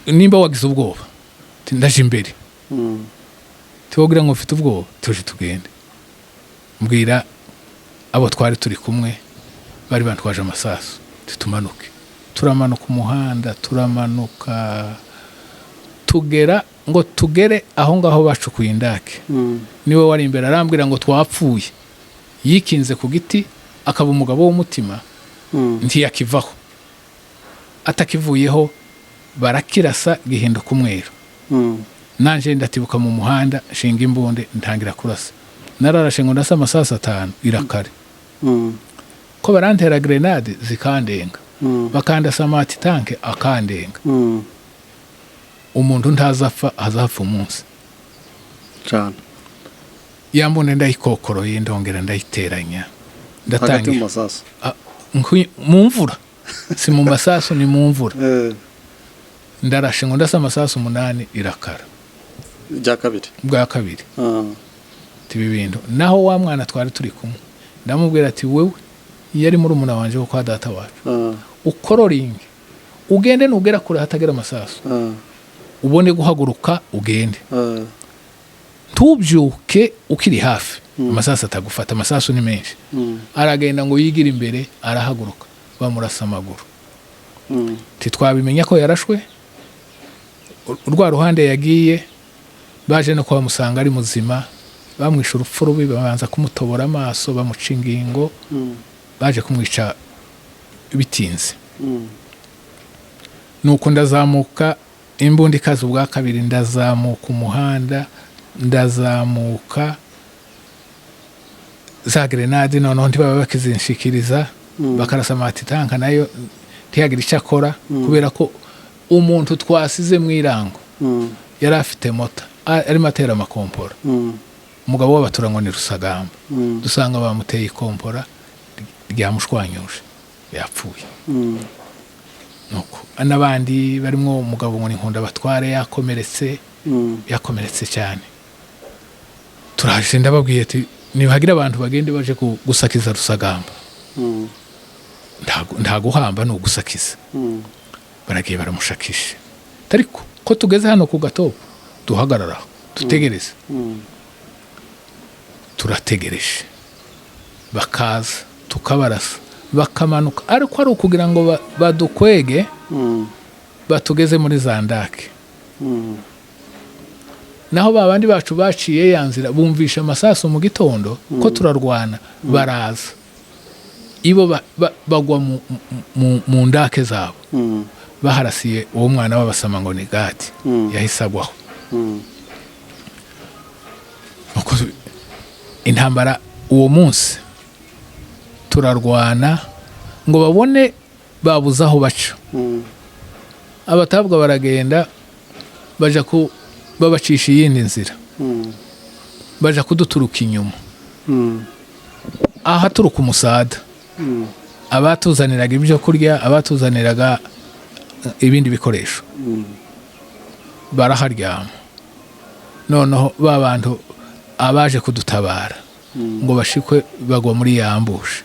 S2: Nimba wagize ubwoba, ndaje imbere. Tiwogira ngo ufite ubwoba, tuje tugende. Mbwira abo twari turi kumwe bari bantwaje amasasu, tumanuke. Turamanuka umuhanda, turamanuka tugere aho ngaho bacukuye indake. Niwe wari imbere arambwira ngo twapfuye. Yikinze ku giti, akaba umugabo w'umutima, ntiyakivaho. Atakivuyeho barakirasa gihinduka umweru. Nanje ndatibuka mu muhanda, shinga imbunde ntangira kurasa. Nararashe ngo ndasa amasasu 5 irakare. Ko barantera grenade zikandenga, bakandasa amati tanke akandenga. Umuntu ntazapfa, azapfa umunsi
S1: cyane.
S2: Yambone ndayikokoroye, ndongera ndayiteranya,
S1: hagati mu masasu
S2: mu mvura. Si mu masasu, ni mu mvura. Ndarashe ngo ndasa amasasu 8 irakara bwa kabiri. Tibi bintu naho wa mwana twari turi kumwe, ndamubwira ati wewe yari muri umuna wanje wo kwa data wacu, ukororinge ugende nugera kure hatagera amasasu, ubone guhaguruka ugende. Tubyuke ukiri hafi, amasasu atagufata, amasasu ni menshi. Aragenda ngo yigira imbere, arahaguruka, bamurasa amaguru. Titwabimenya ko yarashwe. Urwa ruhande yagiye, baje no kwa musanga ari muzima, bamwisha urupfu rubi, babanza kumutobora amaso, bamuca ingingo, baje kumwica bitinze. Nuko ndazamuka imbundi kazi ubwa kabiri, ndazamuka umuhanda, ndazamuka za grenade noneho ntibaba bakizinshikiriza, bakarasa amati tanka nayo ntiyagira icyo akora, kubera ko umuntu twasize mu irango yari afite mota arimo atera amakompora. Umugabo w'abatura ni Rusagamba, dusanga bamuteye ikompora ryamushwanyuje, yapfuye. Nuko n'abandi barimo umugabo ngo ni Nkunda Batware yakomeretse cyane. Turaje ndababwiye ati nibagira abantu bagende baje gusakiza Rusagamba. Nta guhamba no gusakiza. Baragiye baramushakisha. Ariko ko tugeze hano ku gatobo, duhagarara dutegereze. Turategereje, bakaza tukabarasa, bakamanuka, ariko ari ukugira ngo badukwege, batugeze muri zandake. Naho babandi bacu baciye yanzira, bumvisha amasasu mu gitondo ko turarwana, baraza. Ibo bagwa mu ndake zabo. Baharasiye uwo mwana w'abasama ngo ni Gati, yahise agwaho. Intambara uwo munsi turarwana ngo babone babuze aho baca. Abatabwa baragenda baja babacisha iyindi nzira baja kuduturuka inyuma aha turuka umusada abatuzaniraga ibyo kurya abatuzaniraga ibindi bikoresho baraharyama noneho ba bantu abaje kudutabara ngo bashikwe bagwa muri yambushe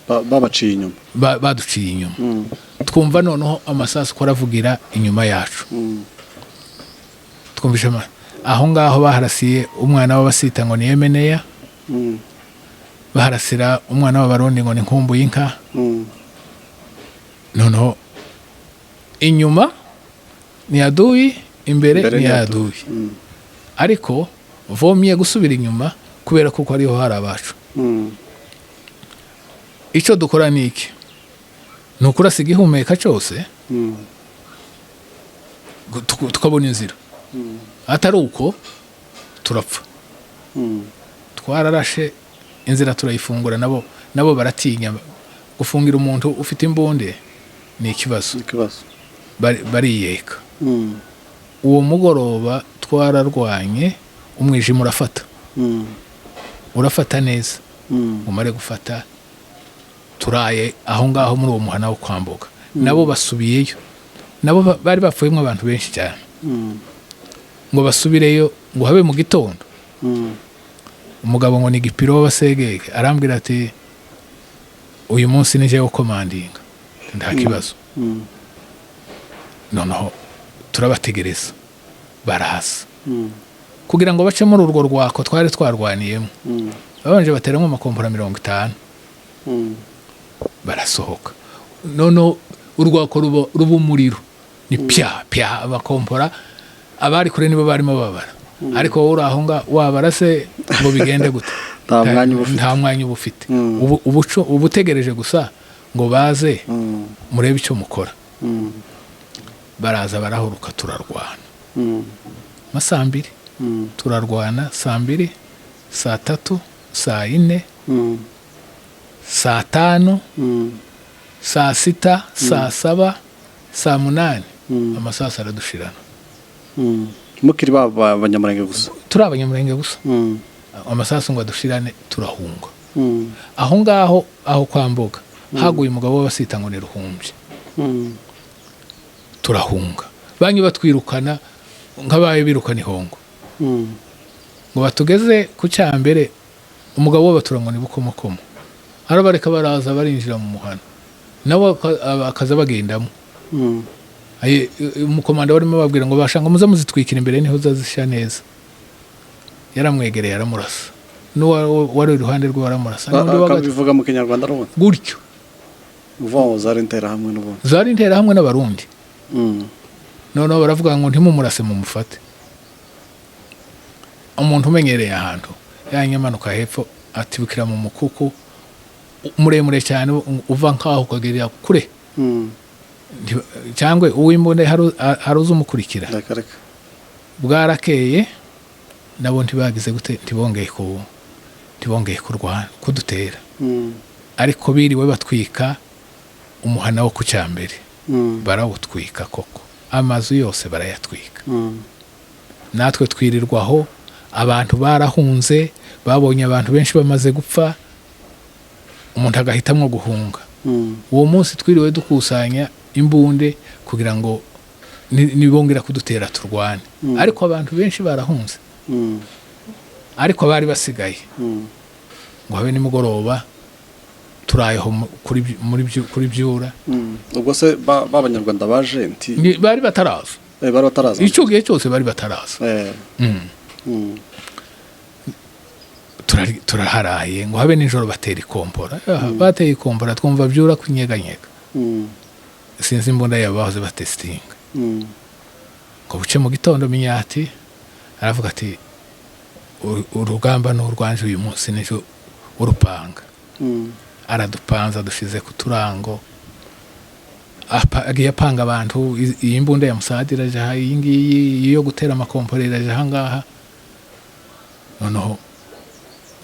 S1: babaciye inyuma
S2: baduciye inyuma twumva noneho amasasu ko aravugira inyuma yacu twumvishe aho ngaho baharasiye umwana w'abasita ngo ni Yemeneya baharasira umwana w'abarundi ngo ni Nkumbu y'inka noneho inyuma ni Aduyi imbere ni Aduyi ariko vomye gusubira inyuma kubera kuko ariho hari abacu icyo dukora ni iki ni ukurasa igihumeka cyose tukabona inzira atari uko turapfa twararashe inzira turayifungura nabo baratinya gufungira umuntu ufite imbunde ni ikibazo bariyeka uwo mugoroba twararwanye umwijima urafata neza umare gufata turaye aho ngaho muri uwo muhana wo kwambuka nabo basubiyeyo nabo bari bapfuyemo abantu benshi cyane ngo basubireyo ngo habe mu gitondo umugabo ngo ni Gipiro w'abasegege arambwira ati uyu munsi nije wo komandinga nta kibazo noneho turabategereza baraza kugira ngo bace muri urwo rwako twari twarwaniyemo babanje bateramo amakompora 50 barasohoka noneho urwako ruba umuriro ni pya abakompora abari kure nibo barimo babara ariko wowe uraho nga wabarase ngo bigende gute nta mwanya uba ufite ubu utegereje gusa ngo baze murebe icyo mukora baraza barahuruka turarwana saa 2 turarwana saa 2 saa 3 saa 4 saa 5 saa 6 saa 7 saa 8 amasasu aradushirana
S1: mukiri abanyamurenge gusa
S2: turi abanyamurenge gusa amasasu ngo adushirane turahunga aho ngaho aho kwambuka haguye umugabo w'abasita ngo ni Ruhumbye turahunga banyu batwirukana nk'abaye birukana ihongo ngo batugeze ku cyambere umugabo w'abatura ngo ni Bukomokomo arabareka baraza barinjira mu muhana nabo akaza bagendamo umukomanda warimo babwira ngo bashanga muze muzitwikira imbere niho zazisha neza yaramwegereye aramurasa wari iruhande rwe waramurasa
S1: akabivuga mu Kinyarwanda rundi
S2: gutyo
S1: uvuga zari intera hamwe n'ubundi
S2: zari intera hamwe n'abarundi noneho baravuga ngo ntimumurase mumufate umuntu umenyereye ahantu yanyamanuka hepfo atibukira mu mukuku muremure cyane uva nkaho ukagerera kure cyangwa uw'imbone haruza umukurikira bwarakeye nabo ntibagize gute ntibongeye kurwana kudutera ariko biriwe batwika umuhana wo ku cyambere barawutwika koko amazu yose barayatwika natwe twirirwaho abantu barahunze babonye abantu benshi bamaze gupfa umuntu agahitamwo guhunga uwo munsi twiriwe dukusanya imbunde kugira ngo nibongera kudutera turwane ariko abantu benshi barahunze ariko bari basigaye ngo habe nimugoroba turayeho kuri Byura
S1: ubwo se b'abanyarwanda baje
S2: bari bataraza icyo gihe cyose bari bataraza turaharaye ngo habe nijoro batera ikompora bateye ikompora twumva Byura kunyeganyega sinzi imbunda yabo bahoze batesitinga ngo buce mu gitondo Minyati aravuga ati urugamba n'urwanje uyu munsi nijo urupanga aradupanza dushize ku turango agiye apanga abantu iyi mbunda ya musadira jaha iyi ngiyi yo gutera amakomporera jaha ngaha noneho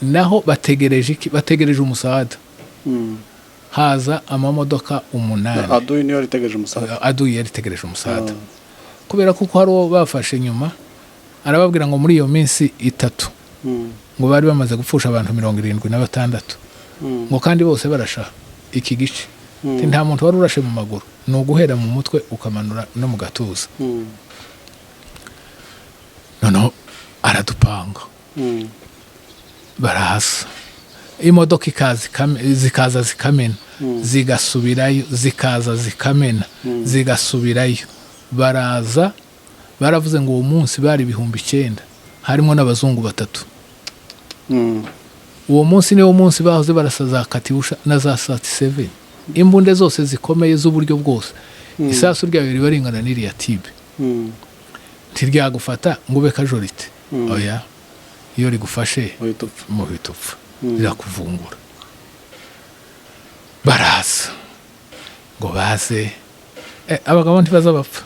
S2: naho bategereje umusada haza amamodoka 8
S1: Aduyi niyo yaritegereje umusada
S2: kubera kuko hari uwo bafashe nyuma arababwira ngo muri iyo minsi 3 ngo bari bamaze gupfusha abantu 76 ngo kandi bose barasha iki gice nta muntu wari urashe mu maguru no guhera mu mutwe ukamanura no mu gatuza noneho aradupanga baraza imodoka zikaza zikamena zigasubirayo zikaza zikamena zigasubirayo baraza baravuze ngo uwo munsi bari 9,000 harimo n'abazungu 3 uwo munsi niwo munsi bahoze barasaza Katyusha na za 37 imbunde zose zikomeye z'uburyo bwose isasu ryayo riba ringana n'iriya tibe ntiryagufata ngo ube kajorite oya iyo rigufashe mu bitupfa rirakuvungura baraza ngo baze abagabo ntibaza bapfa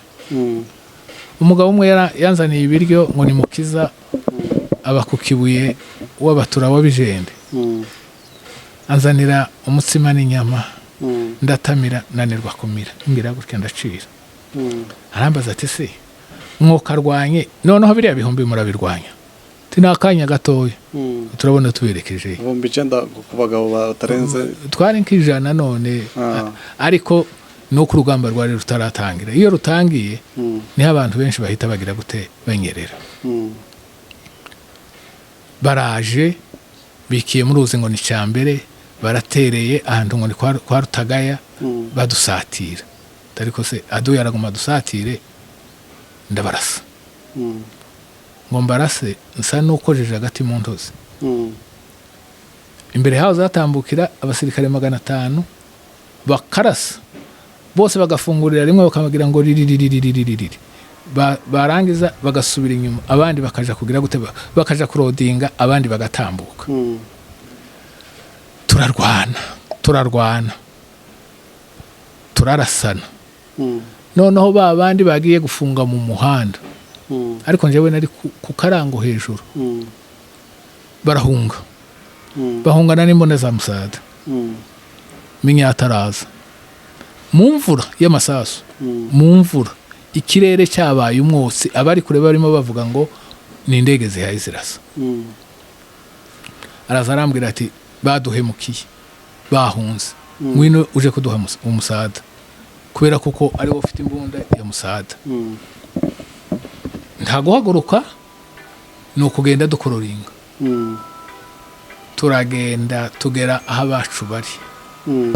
S2: umugabo umwe yanzaniye ibiryo ngo ni Mukiza abakukibuye w'abatura w'abijende anzanira umutsima n'inyama ndatamira nanirwa kumira ngira gutya ndacira arambaza ati se mwokarwanye noneho biriya bihumbi murabirwanya tinakanya gatoya turabona tuberekeje
S1: 9,000 ku bagabo batarenze
S2: twari nk'ijana none ariko no ku rugamba rwari rutaratangira iyo rutangiye niho abantu benshi bahita bagira gute banyerera baraje bikiye muri uzi ngo ni cyambere baratereye ahantu ngo ni kwa Rutagaya badusatira ariko se adu yaraguma dusatire ndabarasa ngo mbarase nsa nukojeje agati mu ntozi imbere hawo zatambukira abasirikare 500 bakarasa bose bagafungurira rimwe bakabagira ngo ririririririririri barangiza bagasubira inyuma abandi bakaja kugira gute bakaja kurodinga abandi bagatambuka turarwana turarasana noneho babandi bagiye gufunga mu muhanda ariko njewe nari ku karango hejuru barahunga bahungana n'imbone za Musada minyataraza mu mvura y'amasasu mu mvura ikirere cyabaye umwotsi abari kure barimo bavuga ngo ni indege zihaye zirasa araza arambwira ati baduhemukiye bahunze mwino uje kuduha Umusada kubera kuko ari wo ufite imbunda ya Musada nta guhaguruka no kugenda dukororinga turagenda tugera aho abacu bari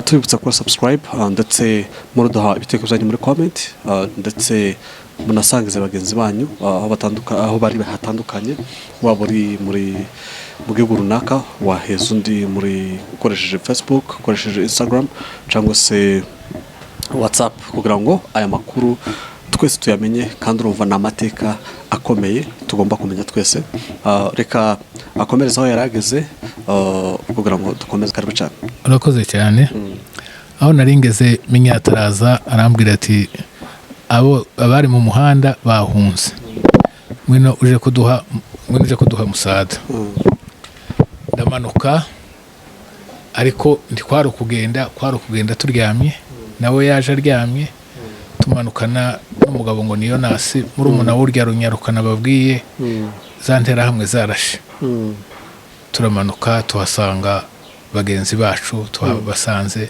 S1: tubibutsa ko subscribe ndetse muruduha ibitekerezo byanyu muri comment ndetse munasangize bagenzi banyu aho bari hatandukanye waba uri mu gihugu runaka waheza undi muri ukoresheje Facebook ukoresheje Instagram cyangwa se WhatsApp kugira ngo aya makuru twese tuyamenye kandi urumva n'amateka akomeye tugomba kumenya twese reka akomereza aho yarageze kugira ngo dukomeze karibu cyane
S2: urakoze cyane aho naringeze minyataraza arambwira ati abari mu muhanda bahunze mwino uje kuduha Musada ndamanuka ariko ndi kwaro kugenda turyamye nawe yaje aryamye tumanukana n'umugabo ngo niyo nasi muri umuna w'urya runyarukana babwiye zantera hamwe zarashe turamanuka tuhasanga bagenzi bacu tuhabasanze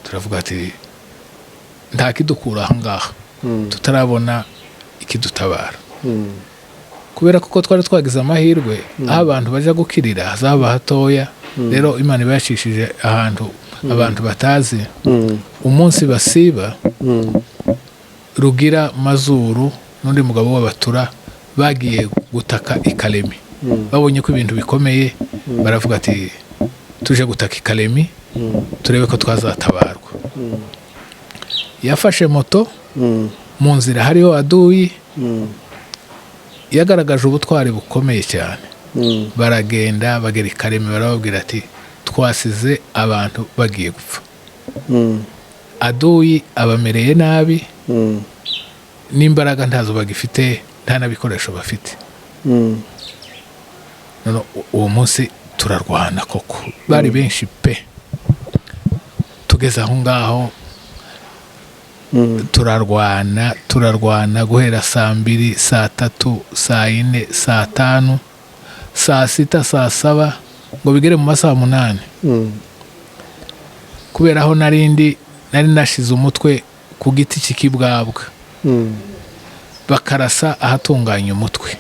S2: turavuga ati nta kidukura aha ngaha tutarabona ikidutabara kubera kuko twari twagize amahirwe aho abantu baje gukirira hazaba hatoya rero Imana ibashishije ahantu abantu batazi umunsi basiba Rugira Mazuru n'undi mugabo w'abatura bagiye gutaka Ikalemi babonye ko ibintu bikomeye baravuga ati tuje gutaka Ikalemi turebe ko twazatabarwa yafashe moto mu nzira hariho aduyi yagaragaje ubutwari bukomeye cyane baragenda bagera Ikalemi barababwira ati twasize abantu bagiye gupfa aduyi abamereye nabi n'imbaraga ntazo bagifite nta nabikoresho bafite none uwo munsi turarwana koko bari benshi pe tugeze aho ngaho turarwana guhera saa 2 saa 3 saa 4 saa 5 saa 6 saa 7 ngo bigere mu masaha 8 kubera aho nari nashize umutwe ku giti cy'ikibwabwa bakarasa ahatunganya umutwe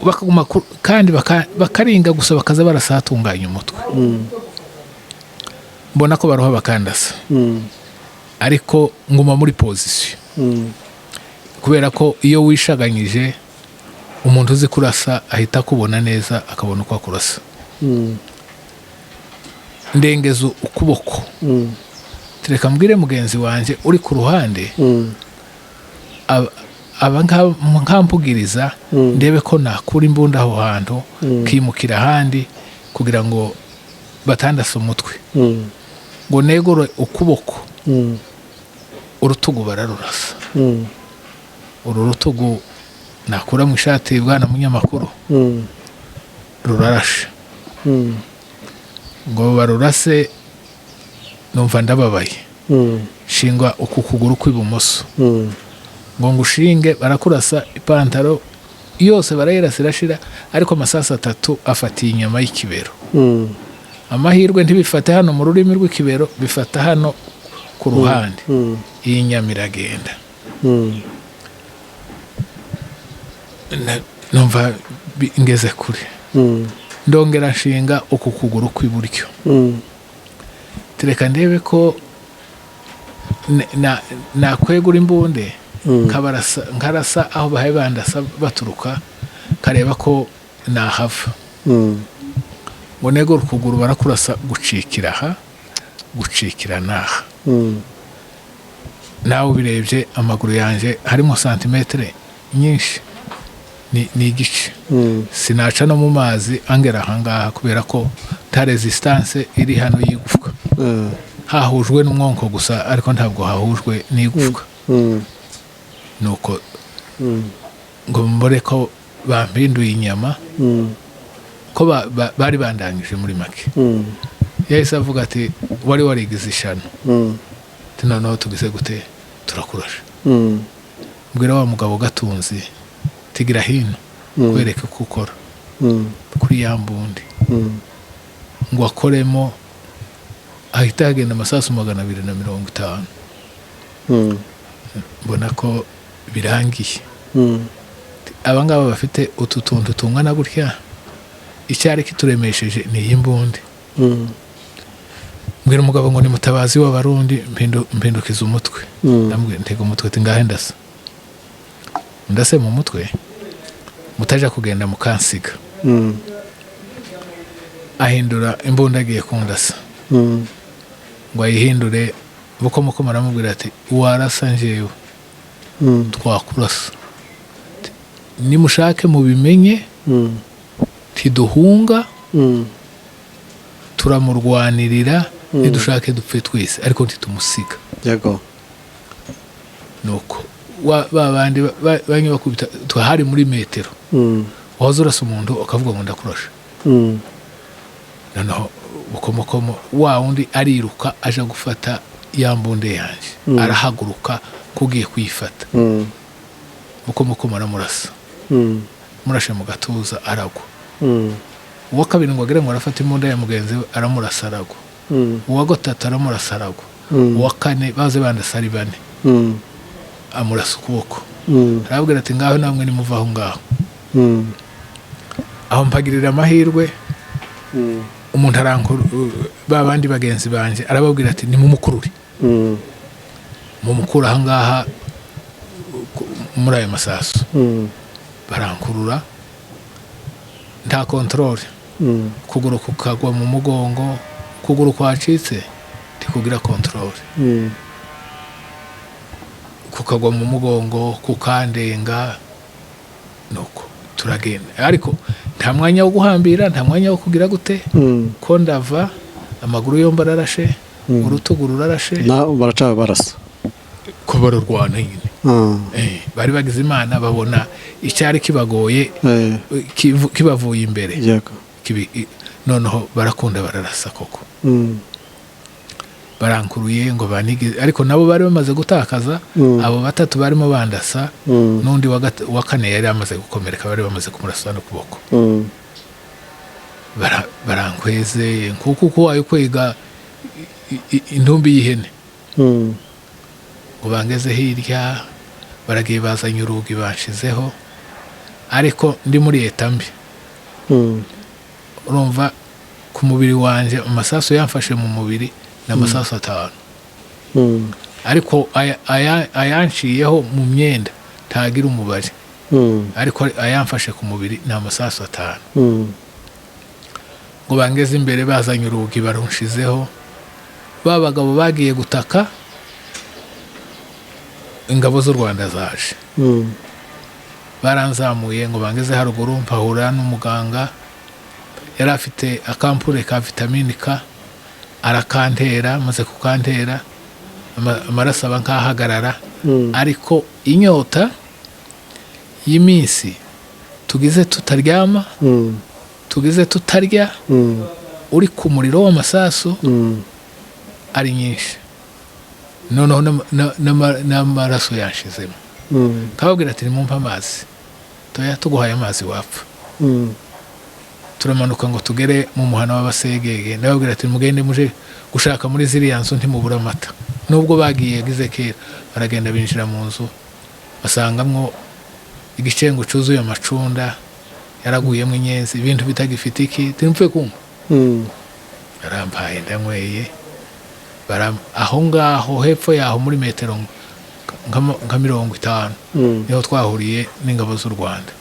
S2: bakaguma kandi bakaringa gusa bakaza barasa ahatunganya umutwe mbona ko baroha bakandasa ariko nguma muri position kubera ko iyo wishaganyije umuntu uzi kurasa ahita kubona neza akabona uko akurasa ndengeza ukuboko tereka mbwire mugenzi wanje uri ku ruhande aba nkampugiriza ndebe ko nakura imbunda aho hantu kimukira ahandi kugira ngo batandase umutwe ngo negore ukuboko urutugu bararurasa uru rutugu nakura mu ishati bwana munyamakuru rurarashe ngo barurase numva ndababaye shingwa uku kuguru kw'ibumoso ngo ngushinge barakurasa ipantaro yose barayirasa irashira ariko amasasa 3 afatiye inyama y'ikibero amahirwe ntibifate hano mu rurimi rw'ikibero bifata hano ku ruhande iyi nyama iragenda numva ngeze kure ndongera nshinga uku kuguru kw'iburyo tereka ndebe ko nakwegura imbunde nkarasa aho bahaye bandasa baturuka kareba ko nahava ngo negura ukuguru barakurasa gucikira aha gucikira naha nawe ubirebye amaguru yanjye harimo santimetere nyinshi ni igice sinaca no mu mazi angera ahangaha kubera ko ta resistance iri hano y'igufwa hahujwe n'umwonko gusa ariko ntabwo hahujwe n'igufwa nuko ngo mbore ko bampinduye inyama ko bari bandangije muri make yahise avuga ati wari warigize ishano noneho tugize gute turakurasha mbwira wa mugabo gatunzi tigira hino kwereke ko ukora kuri ya mbundi ngo akoremo ahita hagenda amasasu 250 mbona ko birangiye abangaba bafite utu tuntu tungana gutya icyari kituremesheje ni iyi mbundi mbwira umugabo ngo ni mutabazi w'abarundi mpindukiza umutwe ndambwira ntega umutwe tingahe ndase mu mutwe mutaja kugenda mukansiga ahindura imbunda agiye kundasa ngo ayihindure bukomoko maramubwira ati warasa njewe twakurasa nimushake mubimenye tiduhunga turamurwanirira nidushake dupfe twese ariko ntitumusiga
S1: yego
S2: nuko babandi banye bakubita twahari muri metero waza urasa umuntu ukavuga ngo ndakurasha noneho bukomokomo wa undi ariruka aje gufata ya mbunde yanje arahaguruka kugiye kuyifata bukomokomo aramurasa murashe mu gatuza aragwa uwa kabiri ngo agere ngo arafata imbunda ya mugenzi we aramurasa aragwa uwa gatatu aramurasa aragwa uwa kane baze bandasa ari 4 amurasa ukuboko arabwira ati ngaho namwe nimuva aho ngaho aho mpagirira amahirwe umuntu arankuru babandi bagenzi banje arababwira ati nimumukurure mumukura aha ngaha muri ayo masasu barankurura nta control kuguru kukagwa mu mugongo kuguru kwacitse tikugira control kukagwa mu mugongo kukandenga nuko turagenda ariko nta mwanya wo guhambira nta mwanya wo kugira gute ko ndava amaguru yombi ararashe urutugu rurarashe
S1: na baraca barasa
S2: ko barurwana nyine bari bagize imana babona icyari kibagoye kibavuye imbere noneho barakunda bararasa koko barankuruye ngo banige, ariko nabo bari bamaze gutakaza. Abo batatu barimo bandasa, n'undi wa kane yari amaze gukomereka, bari bamaze kumurasa no kuboko. Barankweze kuko wayo kwega indumbi y'ihene, ngo bangeze hirya, baragiye bazanye urugi banshizeho, ariko ndi muri leta mbi. Urumva ku mubiri wanje amasasu yamfashe mu mubiri n'amasasu 5, ariko ayanciyeho mu myenda tagira umubare, ariko ayamfashe ku mubiri n'amasasu 5. Ngo bangeze imbere bazanye urugi barunshizeho, babagabo bagiye gutaka, ingabo z'u Rwanda zaje. Baranzamuye ngo bangeze haruguru, mpahura n'umuganga yari afite akampure ka vitamine K, arakantera, maze kukantera amaraso aba nkahagarara, ariko inyota y'iminsi tugize tutaryama, tugize tutarya, uri ku muriro w'amasasu ari nyinshi, noneho n'amaraso yanshizemo. Kababwira ati nimumpa amazi, toya tuguhaye amazi wapfa. Turamanuka ngo tugere mu muhana w'abasegege, ndababwira ati mugende muje gushaka muri ziriya nzu ntimubura amata. Nubwo bagiye gize kera, baragenda binjira mu nzu, basangamwo igicengo cyuzuye amacunda, yaraguyemo inyenzi, ibintu bitagifite iki, timpfe kumva. Barampaye ndanyweye, aho ngaho hepfo yaho muri metero nka 50 niho twahuriye n'ingabo z'u Rwanda.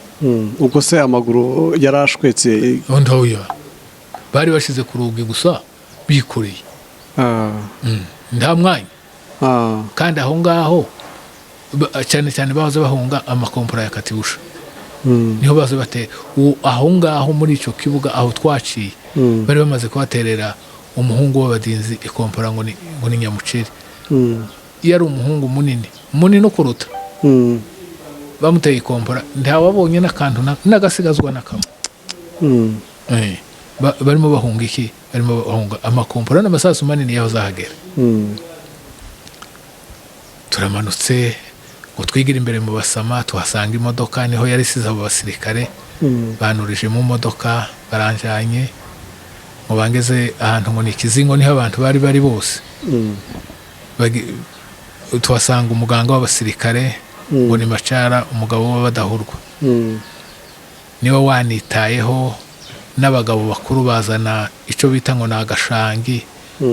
S1: Ubwo se amaguru yarashwetse?
S2: Ndoya bari bashize ku rugi gusa bikoreye, nta mwanya. Kandi aho ngaho cyane cyane bahoze bahunga amakompora ya Katyusha, niho baze bate aho ngaho muri icyo kibuga aho twaciye, bari bamaze kubaterera umuhungu w'abadinzi ikompora ngo ni Nyamuceri. Yari umuhungu munini no kuruta. Bamuteye ikompora, ntawabonye n'akantu n'agasigazwa n'akamwe. Barimo bahunga iki? Barimo bahunga amakompora n'amasasu manini yaho zahagera. Turamanutse ngo twigira imbere mu Basama, tuhasanga imodoka, niho yari isize abo basirikare. Banurije mu modoka, baranjanye ngo bangeze ahantu ngo ni Kizingo, niho abantu bari bose. Tuhasanga umuganga w'abasirikare ngo ni Macara, umugabo w'abadahurwa. Niwe wanitayeho, n'abagabo bakuru bazana ico bita ngo nagashangi,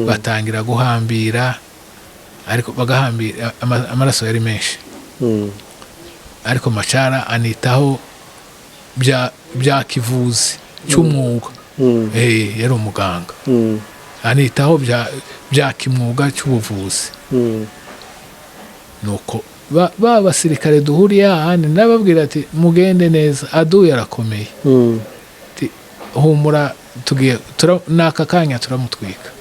S2: batangira guhambira, ariko bagahambira amaraso yari menshi. Ariko Macara anitaho bya kivuzi cy'umwuga. Yari umuganga. Anitaho bya kimwuga cy'ubuvuzi. Nuko ba basirikare duhuriye ahandi, nababwira ati mugende neza, aduye arakomeye. Humura tugiye naka kanya turamutwika.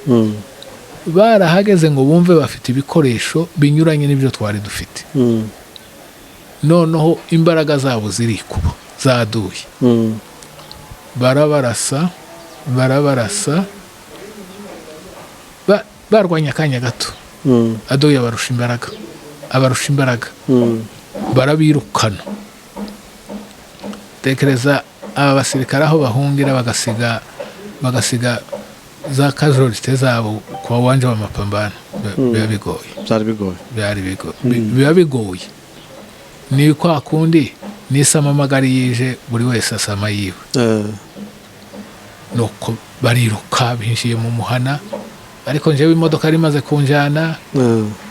S2: Barahageze ngo bumve bafite ibikoresho binyuranye n'ibyo twari dufite. Noneho imbaraga zabo ziri kuba zaduye. Barabarasa barwanya akanya gato. Aduye abarusha imbaraga. Barabirukana. Tekereza aba basirikare aho bahungira bagasiga za casualty zabo kwa uwanja wa mapambano. Biba bigoye. Ni kwa kundi nisama magari yije buri wese asama yiwe. Nuko bariruka binjiye mu muhana, ariko njewe imodoka rimaze kunjana.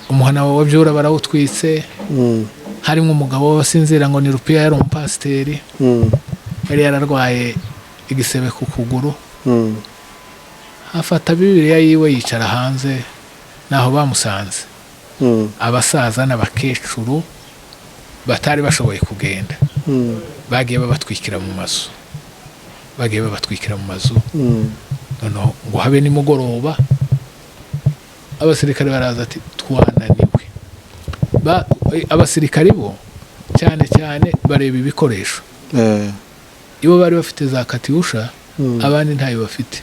S2: Umuhana wa Byura barawutwitse. Harimo umugabo wasinzira ngo ni Rupiya, yari umupasiteri. Yari yararwaye igisebe ku kuguru. Afata Bibiliya yiwe yicara hanze, naho bamusanze. Abasaza n'abakecuru batari bashoboye kugenda, bagiye babatwikira mu mazu. Noneho ngo habe nimugoroba, abasirikare baraza ati twananiwe. Abasirikare bo cyane bareba ibikoresho. Ibo bari bafite za Katyusha, abandi ntayo bafite.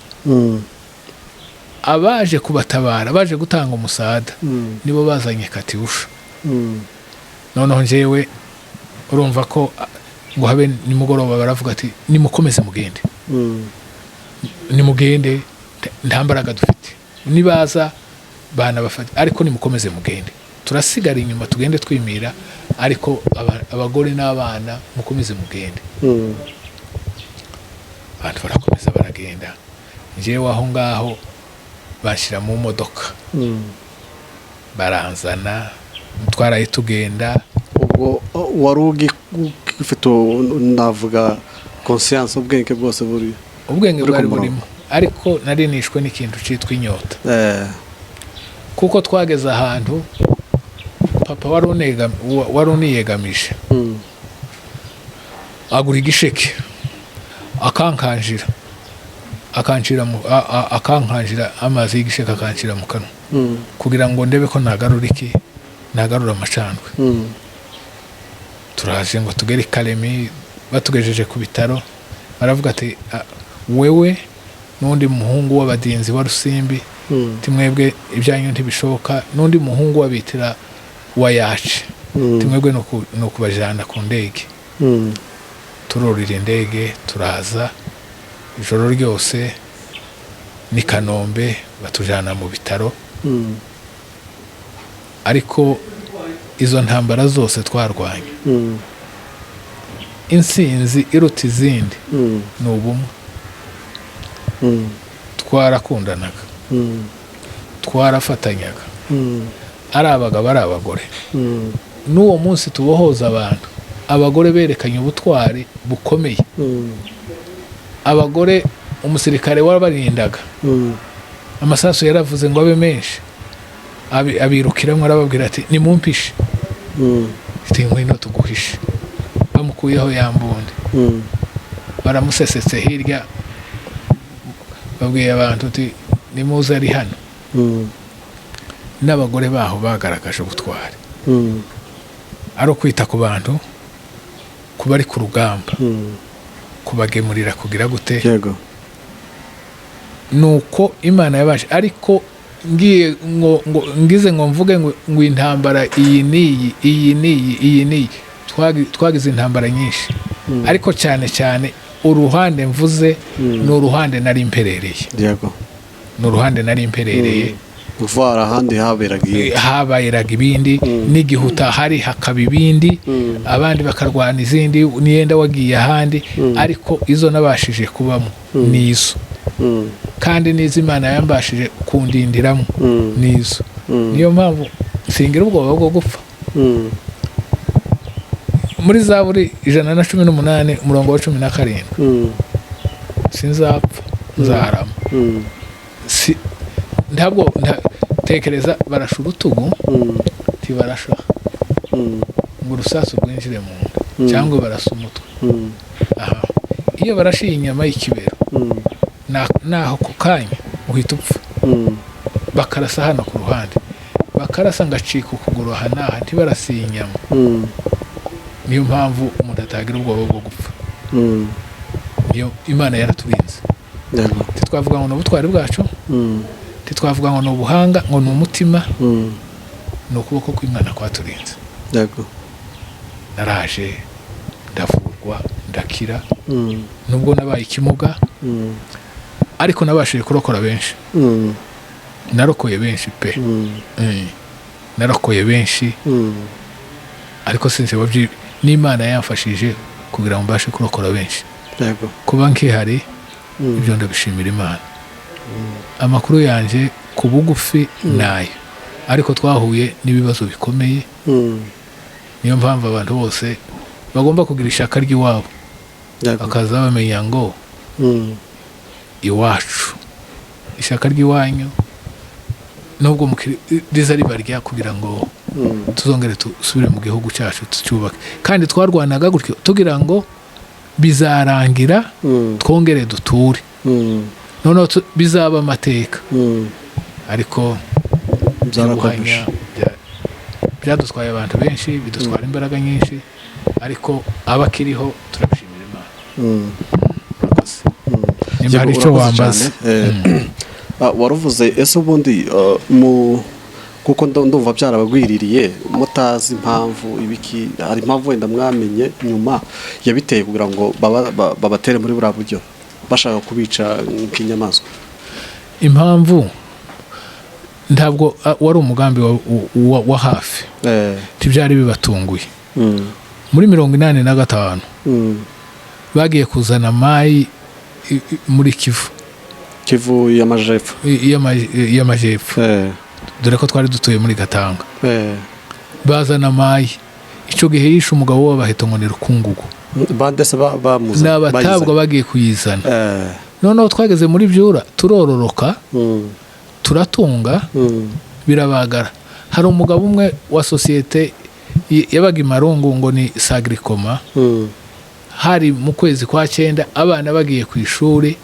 S2: abaje kubatabara baje gutanga umusada nibo bazanye katyusha noneho njyewe urumva ko ngo habe nimugoroba baravuga ati nimukomeze mugende nimugende nta mbaraga dufite nibaza bana bafata ariko nimukomeze mugende turasigara inyuma tugende twimira ariko abagore n'abana mukomeze mugende abantu barakomeza baragenda njyewe aho ngaho bashyira mu modoka baranzana twaraye tugenda
S1: ubwo wari ufite navuga conscience ubwenge bwose buri
S2: ubwenge bwari burimo ariko nari nishwe n'ikintu cyitwa inyota kuko twageze ahantu papa wari uniyegamije agura igisheke akankanjira amazi y'igisheke akanshira mu kanwa kugira ngo ndebe ko nagarura amacandwe turaje ngo tugere Karemi batugejeje ku bitaro baravuga ati wewe n'undi muhungu w'abadinzi wa Rusimbi timwebwe ibyanyu ntibishoboka n'undi muhungu wabitira wa yace timwebwe no kubajana ku ndege turorira indege turaza ijoro ryose ni Kanombe batujana mu bitaro ariko izo ntambara zose twarwanye insinzi iruta izindi ni ubumwe twarakundanaga twarafatanyaga ari abagabo ari abagore n'uwo munsi tubohoza abantu abagore berekanye ubutwari bukomeye abagore umusirikare warabarindaga amasasu yaravuze ngo abe menshi abirukiramo arababwira ati nimumpishe ati ngwino tuguhishe bamukuyeho yambunde baramusesetse hirya babwiye abantu ati nimuze ari hano n'abagore baho bagaragaje ubutwari ari ukwita ku bantu kuba ari ku rugamba kubagemurira kugira gute nuko Imana yabashe ariko ngize ngo mvuge ngo intambara iyi niyi twagize intambara nyinshi ariko cyane cyane uruhande mvuze ni uruhande nari imperereye ni uruhande nari imperereye
S1: uvara ahandi
S2: habayeraga ibindi n'igihuta hari hakaba ibindi abandi bakarwana izindi niyenda wagiye ahandi ariko izo nabashije kubamo nizo kandi nizo Imana yambashije kundindiramo nizo niyo mpamvu singira ubwoba bwo gupfa muri Zaburi 118 umurongo wa 17 sinzapfa nzarama ntabwo tekereza barasha urutugu tibarasha ngo urusasu rwinjire mu nda cyangwa barasa umutwe iyo barashiye inyama y'ikibero naho ku kanya uhita upfa bakarasa hano ku ruhande bakarasa ngacika ukuguru aha naha ntibarasiye inyama niyo mpamvu umuntu atagira ubwoba bwo gupfa niyo Imana yaraturinze titwavuga ngo n'ubutwari bwacu titwavuga ngo n'ubuhanga ngo n'umutima n'ukuboko kw'Imana kwaturinze naraje ndavurwa ndakira nubwo nabaye ikimuga ariko nabashije kurokora benshi narokoye benshi pe narokoye benshi ariko sinzi wabyi n'Imana yamfashije kugira ngo mbashe kurokora benshi kuba nkihari ibyo ndabishimira Imana amakuru yanje ku bugufi nayo ariko twahuye n'ibibazo bikomeye niyo mpamvu abantu bose bagomba kugira ishaka ry'iwabo bakaza bamenya ngo iwacu ishaka ry'iwanyu nubwo riza ribarya kugira ngo tuzongere tusubire mu gihugu cyacu tucyubake kandi twarwanaga gutyo tugira ngo bizarangira twongere duture noneho bizaba amateka ariko Ubuhamya byadutwaye abantu benshi bidutwara imbaraga nyinshi ariko abakiriho turabishimira Imana
S1: hari icyo wambaza waruvuze ese ubundi kuko ndumva byarabagwiririye mutazi impamvu ibiki hari impamvu wenda mwamenye nyuma yabiteye kugira ngo babatere muri buriya buryo bashaka kubica nk'inyamaswa.
S2: Impamvu ntabwo wari umugambi wa hafi, tibyari bibatunguye. Muri 1985 bagiye kuzana mayi muri Kivu y'amajepfo, dore ko twari dutuye muri Gatanga. Bazana mayi, icyo gihe yishe umugabo w'abaheto ngo ni Rukungugu,
S1: bandese bamuza
S2: n'abatabwa bagiye kuyizana. Noneho twageze muri Byura turororoka, turatunga, birabagara. Hari umugabo umwe wa sosiyete yabaga Imarungu ngo ni Sagricoma, hari mu kwezi kwa 9 abana bagiye ku ishuri,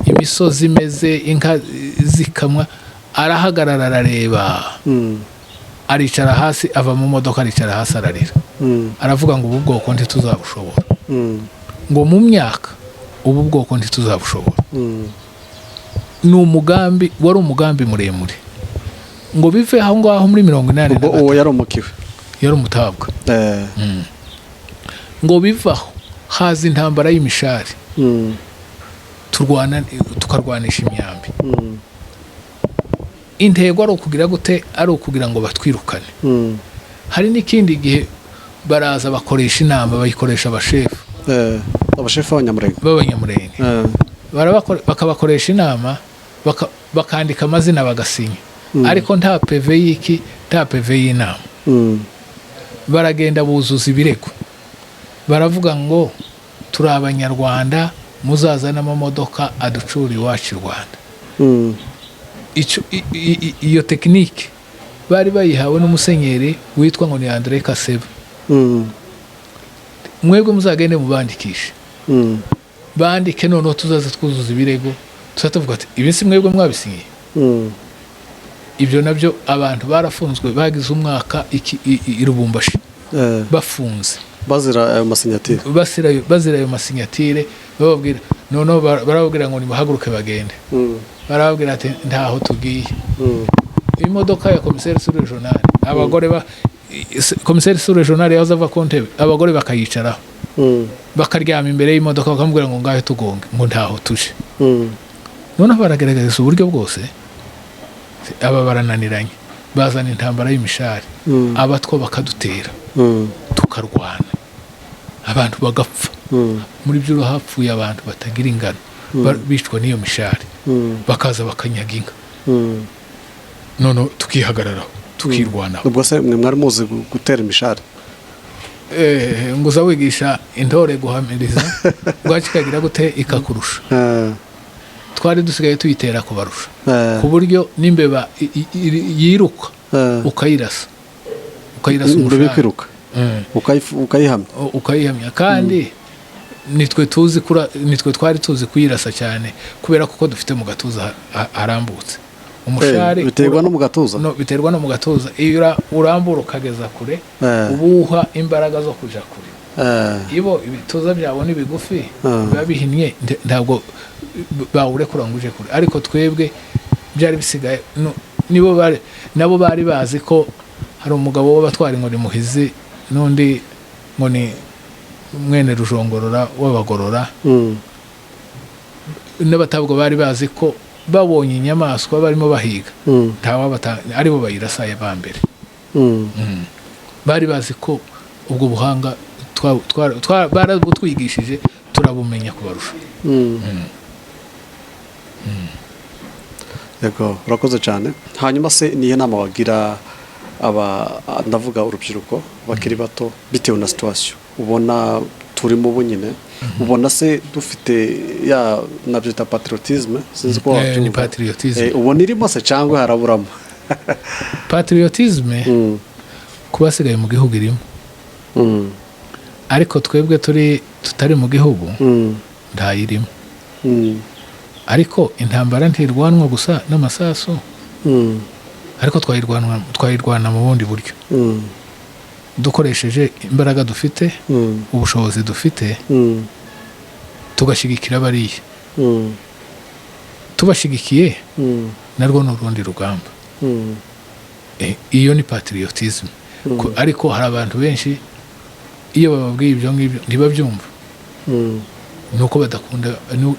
S2: imisozi imeze inka zikamwa, arahagarara arareba, aricara hasi, ava mu modoka aricara hasi ararira, aravuga ngo ubu bwoko ntituzabushobora, ngo mu myaka ubu bwoko ntituzabushobora. Ni umugambi, wari umugambi muremure ngo bive aho ngaho muri 80.
S1: Uwo yari umukiwe,
S2: yari umutabwa. Ngo bivaho haza intambara y'imishari, tukarwanisha imyambi. Intego ari ukugira gute? Ari ukugira ngo batwirukane. Hari n'ikindi gihe baraza bakoresha inama, bayikoresha abashefu b'abanyamurenge, bakabakoresha inama, bakandika amazina bagasinya, ariko nta PV y'iki, nta PV y'inama. Baragenda buzuza ibirego, baravuga ngo turi Abanyarwanda, muzazana amamodoka aducura iwacu i Rwanda. Iyo tekinike bari bayihawe n'umusenyeri witwa ngo ni André Kaseba. Mwebwe muzagende mubandikishe, bandike, noneho tuzaza twuzuza ibirego, tuzatuvuga ati ibi si mwebwe mwabisinyiye. Ibyo nabyo abantu barafunzwe, bagize umwaka i Lubumbashi bafunze
S1: bazira ayo masinyatire,
S2: bazira ayo masinyatire. Bababwira noneho barababwira ngo nibahaguruke bagende, barababwira ati ntaho tugiye. Imodoka ya komiseri sur regional, abagore komiseri sur regional yaza ava ku ntebe, abagore bakayicaraho, bakaryama imbere y'imodoka, bakamubwira ngo ngahe tugonge, ngo ntaho tuje. Noneho baragerageza uburyo bwose, aba barananiranye, bazana intambara y'imishari, abatwa bakadutera, tukarwana, abantu bagapfa. Muri Byura hapfuye abantu batagira ingano, bicwa n'iyo mishari, bakaza bakanyaga inka. None tukihagararaho, tukirwanaho.
S1: Ubwo se mwe mwari muzi gutera imishari?
S2: Ngo uza wigisha intore guhamiriza, bwakikagira gute ikakurusha. Twari dusigaye tuyitera kubarusha, ku buryo n'imbeba yiruka ukayirasa
S1: umushari,
S2: ukayihamya. Kandi nitwe twari tuzi kuyirasa cyane, kubera kuko dufite mu gatuza harambutse. Umushari
S1: biterwa no mu gatuza,
S2: no biterwa no mu gatuza. Iyo urambura ukageza kure, ubuha imbaraga zo kuja kure. Ibo ibituza byabo ni bigufi, biba bihinnye, ntabwo bawurekura ngo uje kure. Ariko twebwe byari bisigaye, nabo bari bazi ko hari umugabo w'abatwari ngo ni Muhizi, n'undi ngo ni mwene Rujongorora w'abagorora. N'abatabwo bari bazi ko babonye inyamaswa barimo bahiga, aribo bayirasaye ba mbere. Bari bazi ko ubwo buhanga barabutwigishije, turabumenya kubarusha.
S1: Yego, urakoze cyane. Hanyuma se niyo nama wagira ndavuga urubyiruko bakiri bato, bitewe na situation ubona turimo ubu nyine, ubona se dufite ya nabyita patriotisme, sinzi ko
S2: ni patriotisme,
S1: ubona irimo se cyangwa haraburamo?
S2: Patriotisme kubasigaye mu gihugu irimo, ariko twebwe tutari mu gihugu ntayirimo. Ariko intambara ntirwanwa gusa n'amasaso, ariko twayirwana mu bundi buryo, dukoresheje imbaraga dufite, ubushobozi dufite, tugashyigikira bariya, tubashigikiye narwo n'urundi rugamba. Iyo ni patriotism. Ariko hari abantu benshi iyo bababwiye ibyo ngibyo ntibabyumva. Nuko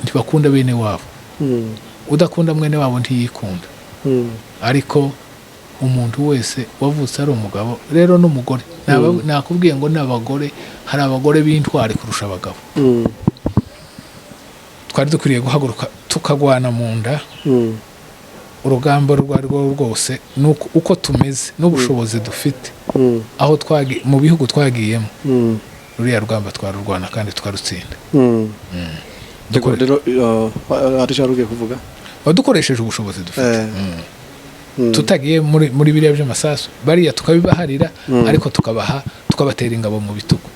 S2: ntibakunda bene wabo. Udakunda mwene wabo ntiyikunda. Ariko umuntu wese wavutse ari umugabo rero n'umugore nakubwiye ngo n'abagore hari abagore b'intwari kurusha abagabo. Twari dukwiriye guhaguruka tukagwana mu nda urugamba rwo rwose uko tumeze n'ubushobozi dufite aho mu bihugu twagiyemo ruriya rugamba twarurwana kandi twarutsinda.
S1: Rero ari cyo rugiye kuvuga
S2: dukoresheje ubushobozi dufite. Tutagiye muri biriya by'amasasu bariya tukabibaharira ariko tukabatera ingabo mu bitugu.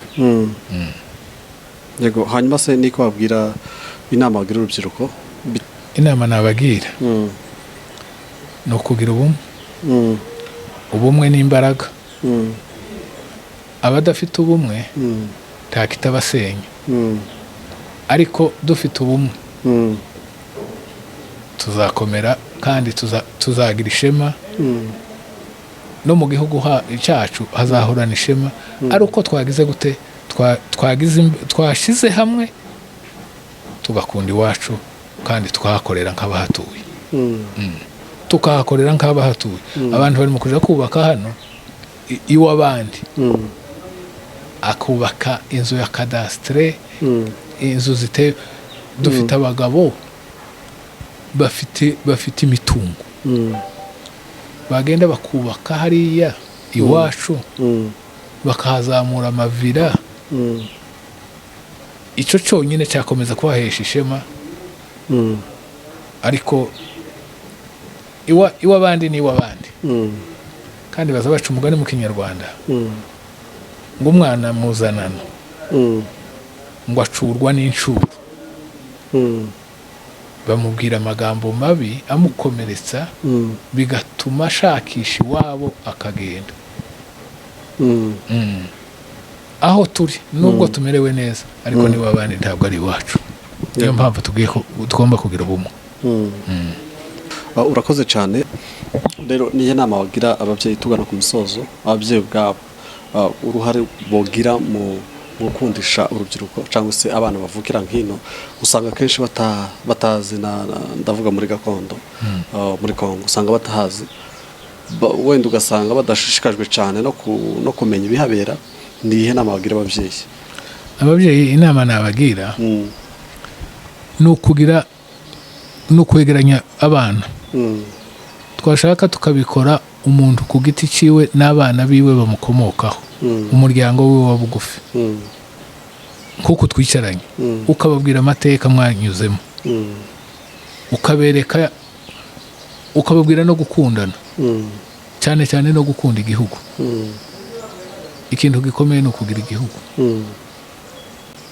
S1: Yego, hanyuma se niko babwira inama bagira urubyiruko?
S2: Inama nabagira ni ukugira ubumwe n'imbaraga. Abadafite ubumwe ntakitabasenya, ariko dufite ubumwe tuzakomera kandi tuzagira ishema no mu gihugu cyacu hazahorana ishema. Ari uko twagize gute twashize hamwe tugakunda iwacu kandi tukahakorera nk'abahatuye. Tukahakorera nk'abahatuye. Abantu bari mu kuja kubaka hano iw'abandi akubaka inzu ya kadastre, inzu zite dufite abagabo bafite imitungo bagenda bakubaka hariya iwacu bakahazamura amavira. Icyo cyonyine cyakomeza kubahesha ishema. Ariko iw'abandi ni iw'abandi. Kandi baza baca umugani mu Kinyarwanda ngo umwana muzanano ngo acurwa n'incuro. Bamubwira amagambo mabi amukomeretsa bigatuma ashakisha iwabo akagenda. Aho turi nubwo tumerewe neza ariko niba abandi ntabwo ari iwacu. Niyo mpamvu tugomba kugira ubumwe.
S1: Urakoze cyane. Rero niyo nama wagira ababyeyi tugana ku musozo, ababyeyi ubwabo uruhare bogira mu gukundisha urubyiruko cyangwa se abana bavukira nkino, usanga kenshi batazi ndavuga muri gakondo muri Kongo usanga batahazi, wenda ugasanga badashishikajwe cyane no kumenya ibihabera. Ni ihe nama wagira ababyeyi?
S2: Ababyeyi inama nabagira ni ukwegeranya abana. Twashaka tukabikora umuntu ku giti ciwe n'abana biwe bamukomokaho, umuryango we wa bugufi, kuko twicaranye ukababwira amateka mwanyuzemo, ukababwira no gukundana, cyane cyane no gukunda igihugu. Ikintu gikomeye no kugira igihugu.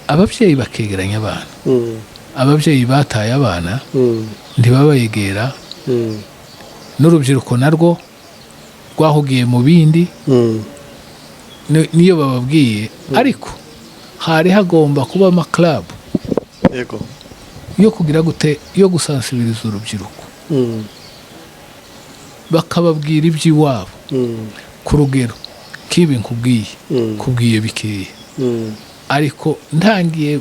S2: Ababyeyi bakegeranya abana. Ababyeyi bataye abana ntibabayegera. N'urubyiruko narwo rwahugiye mu bindi niyo bababwiye, ariko hari hagomba kuba club yo kugira gute yo gusansibiriza urubyiruko, bakababwira iby'iwabo ku rugero kibi kubwiye bikeya. Ariko ntangiye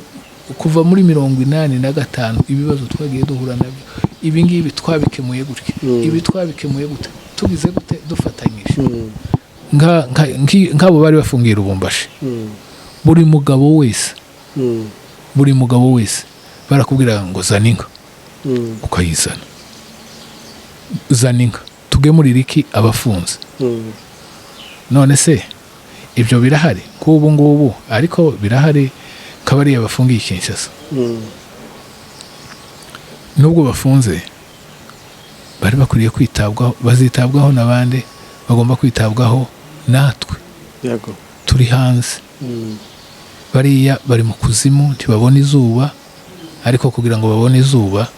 S2: kuva muri 85 ibibazo twagiye duhura nabyo, ibi ngibi twabikemuye gutya, ibi twabikemuye gute, tugize gute, dufatanyije nk'abo bari bafungiye Lubumbashi. Buri mugabo wese barakubwira ngo zana inka, ukayizana. Zana inka tugemurire iki abafunze. None se ibyo birahari kubu ngubu, ariko birahari kabari abafungiye Kinshasa. Nubwo bafunze bari bakwiriye kwitabwaho, bazitabwaho n'abandi, bagomba kwitabwaho natwe. Turi hanze. Bariya bari mu kuzimu ntibabona izuba, ariko kugira ngo babone izuba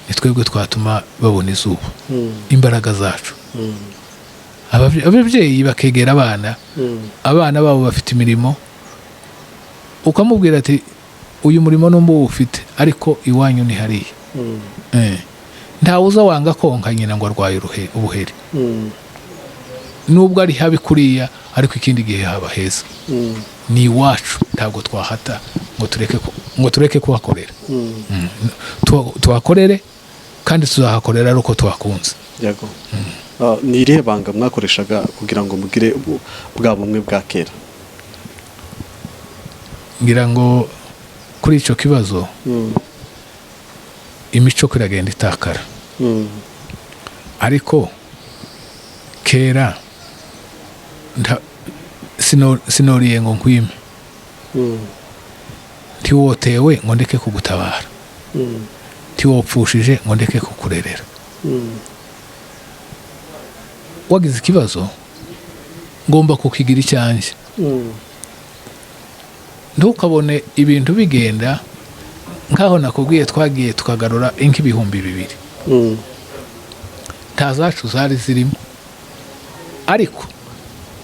S2: ni twebwe twatuma babona izuba. Imbaraga zacu. Ababyeyi bakegera abana babo bafite imirimo, ukamubwira ati uyu murimo numbo ufite ariko iwanyu ni hariya. ntawuza wanga konka nyina ngo arwaye ubuheri nubwo ari habi kuriya ariko ikindi gihe haba heza ni iwacu ntabwo twahata ngo tureke kuhakorera tuhakorere kandi tuzahakorera ari uko tuhakunze.
S1: Yego. Ni irihe banga mwakoreshaga kugira ngo mugire bwa bumwe bwa kera?
S2: Ngira ngo kuri icyo kibazo imico kiragenda itakara ariko kera sinoriye ngo nkwime ntiwotewe ngo ndeke kugutabara ntiwopfushije ngo ndeke kukurerera wagize ikibazo ngomba kukigira icyanjye ntukabone ibintu bigenda nkaho nakubwiye twagiye tukagarura nk'ibihumbi 2 nta zacu zari zirimo ariko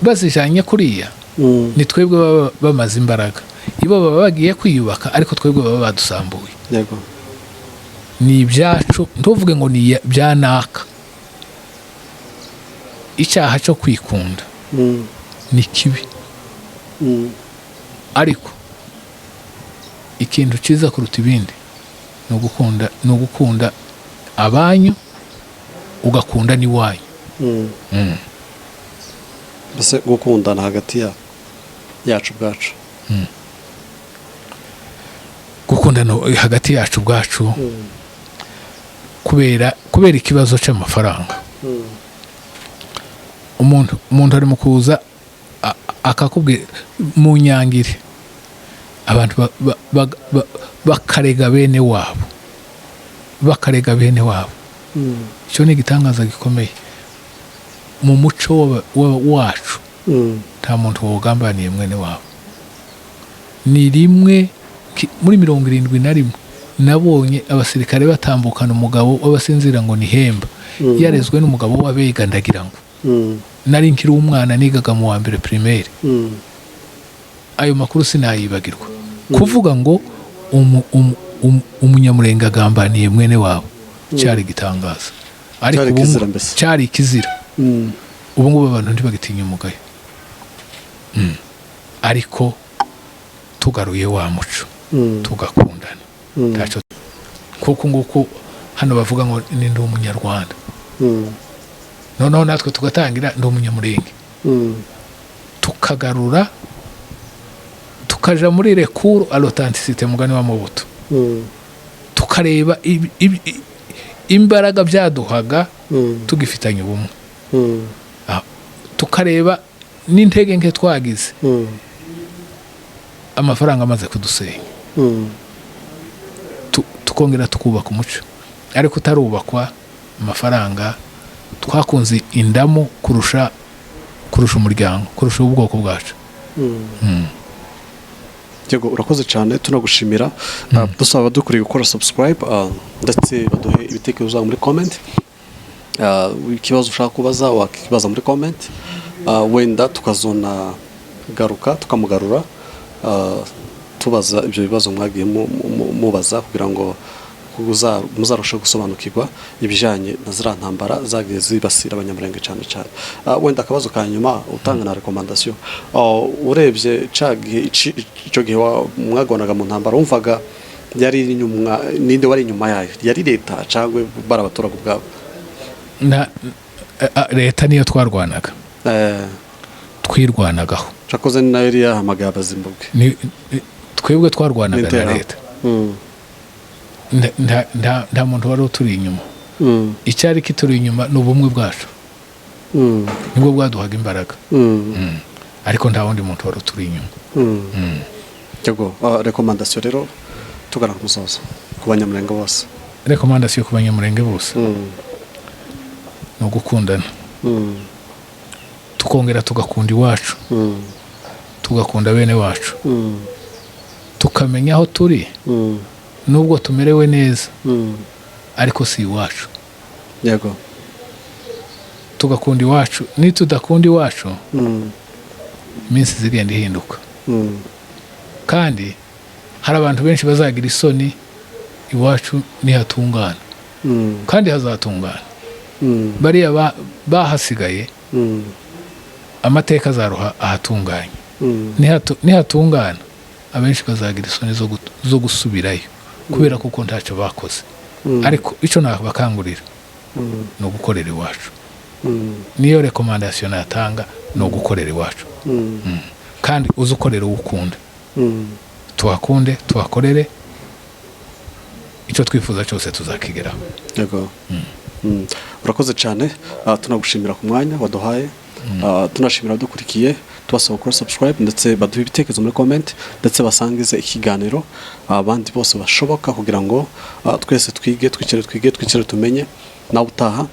S2: bazijanye kuriya ni twebwe baba bamaze imbaraga ibo baba bagiye kwiyubaka ariko twebwe baba badusambuye.
S1: Yego.
S2: Ni ibyacu ntuvuge ngo ni byanaka icyaha cyo kwikunda ni kibi ariko ikintu cyiza kuruta ibindi ni ugukunda abanyu ugakunda n'iwanyu.
S1: Mbese gukundana hagati yacu bwacu
S2: gukundana hagati yacu bwacu kubera ikibazo cy'amafaranga umuntu ari mu kuza akakubwira mu nyangire abantu bakarega bene wabo icyo ni igitangaza gikomeye mu muco wacu nta muntu wogambaniye mwene wabo. Ni rimwe muri 71 nabonye abasirikare batambukana umugabo w'abasinzira ngo ni Hemba yarezwe n'umugabo w'abega ndagira ngo nari nkiri umwana nigaga mu wa mbere primaire ayo makuru sinayibagirwa kuvuga ngo umunyamurenge agambaniye mwene wabo cyari gitangaza ariko cyari kizira ubu ngubu abantu ntibagitinya umugayo ariko tugaruye wa muco tugakundana tacho kuko nguko hano bavuga ngo ni ndi umunyarwanda noneho natwe tugatangira ndi umunyamurenge tukagarura tukaja muri recours à l'authenticité mugani wa Mobutu tukareba imbaraga byaduhaga tugifitanye ubumwe tukareba n'intege nke twagize amafaranga amaze kudusenya tukongera tukubaka umuco ariko utarubakwa amafaranga twakunze indamu kurusha umuryango kurusha ubwoko bwacu.
S1: Yego urakoze cyane tunagushimira dusaba dukuriye gukora subscribe ndetse baduhe ibitekerezo muri comment ikibazo ushaka kubaza wakibaza muri comment wenda tukazona garuka tukamugarura tubaza ibyo bibazo mwagiye mubaza kugira ngo muzarushe gusobanukirwa ibijanye na zira ntambara zagiye zibasira abanyamurenge cyane wenda akabazo ka nyuma utanga na recommandation urebye icyo gihe mwagonaga mu ntambara wumvaga yari inyuma ninde wari inyuma yayo yari leta cyangwa barabaturage ubwabo?
S2: Leta niyo twarwanaga twirwanagaho
S1: cyakoze nayo yari yahamagaye abazimbabwe
S2: twebwe twarwanaga na leta nta muntu wari uturi inyuma icyari kituri inyuma ni ubumwe bwacu nibwo bwaduhaga imbaraga ariko nta wundi muntu wari uturi inyuma.
S1: Yego recommandation rero tugana ku musozo ku banyamurenge bose.
S2: Recommandation ku banyamurenge bose no gukundana tukongera tugakunda iwacu tugakunda bene wacu tukamenya aho turi nubwo tumerewe neza ariko si iwacu.
S1: Yego
S2: tugakunda iwacu nitudakunda iwacu iminsi zigenda ihinduka kandi hari abantu benshi bazagira isoni iwacu nihatungana kandi hazatungana bariya bahasigaye amateka azaruha ahatunganye nihatungana abenshi bazagira isoni zo gusubirayo kubera kuko ntacyo bakoze ariko icyo nabakangurira ni ugukorera iwacu niyo rekomandasiyo natanga ni ugukorera iwacu kandi uzi ukorera uwo ukunda tuhakunde tuhakorere icyo twifuza cyose tuzakigeraho.
S1: Yego. Urakoze cyane, tunagushimira ku mwanya waduhaye, tunashimira abadukurikiye, tubasaba gukora subscribe ndetse baduhe ibitekerezo muri comment ndetse basangize ikiganiro abandi bose bashoboka kugira ngo twese twicare tumenye. Nawe utaha,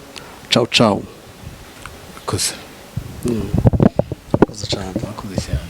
S1: ciao.
S2: Urakoze.
S1: Urakoze cyane.
S2: Urakoze cyane.